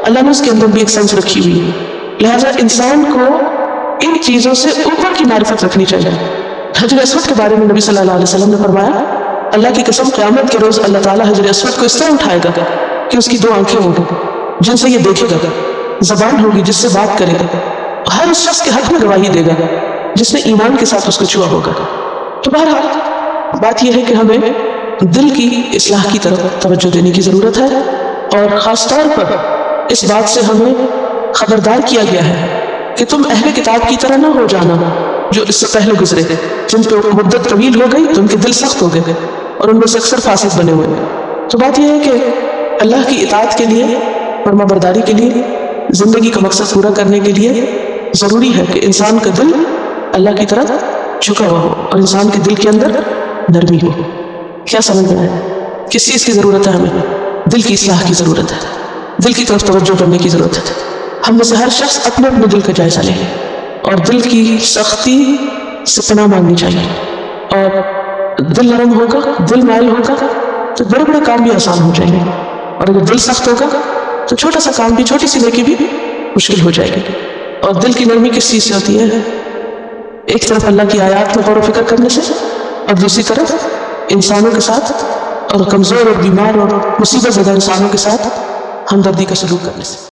اللہ نے اس کے اندر بھی ایک سینس رکھی ہوئی ہے. لہٰذا انسان کو ان چیزوں سے اوپر کی معرفت رکھنی چاہیے. حجر اسود کے بارے میں نبی صلی اللہ علیہ وسلم نے فرمایا اللہ کی قسم قیامت کے روز اللہ تعالیٰ حجر اسود کو اس طرح اٹھائے گا کہ اس کی 2 آنکھیں ہوں گی جن سے یہ دیکھے گا, زبان ہوگی جس سے بات کرے گا, ہر اس شخص کے حق میں گواہی دے گا جس نے ایمان کے ساتھ اس کو چھوا ہوگا. تو بہرحال بات یہ ہے کہ ہمیں دل کی اصلاح کی طرف توجہ دینے کی ضرورت ہے, اور خاص طور پر اس بات سے ہمیں خبردار کیا گیا ہے کہ تم اہل کتاب کی طرح نہ ہو جانا جو اس سے پہلے گزرے تھے, جن پہ مدت طویل ہو گئی تو ان کے دل سخت ہو گئے اور ان میں سے اکثر فاسق بنے ہوئے. تو بات یہ ہے کہ اللہ کی اطاعت کے لیے, فرما برداری کے لیے, زندگی کا مقصد پورا کرنے کے لیے ضروری ہے کہ انسان کا دل اللہ کی طرف جھکا ہوا ہو اور انسان کے دل کے اندر نرمی ہو. کیا سمجھ میں آیا؟ کس چیز کی ضرورت ہے ہمیں؟ دل کی اصلاح کی ضرورت ہے, دل کی طرف توجہ کرنے کی ضرورت ہے. ہم میں سے ہر شخص اپنے اپنے دل کا جائزہ لے اور دل کی سختی سے پناہ مانگنی چاہیے. اور دل نرم ہوگا, دل مائل ہوگا تو بڑے بڑے کام بھی آسان ہو جائیں گے, اور اگر دل سخت ہوگا تو چھوٹا سا کام بھی, چھوٹی سی نیکی بھی مشکل ہو جائے گی. اور دل کی نرمی کس چیز سے ہوتی ہے؟ ایک طرف اللہ کی آیات میں غور و فکر کرنے سے, اور دوسری طرف انسانوں کے ساتھ اور کمزور اور بیمار اور مصیبت زدہ انسانوں کے ساتھ ہمدردی کا سلوک کرنے سے.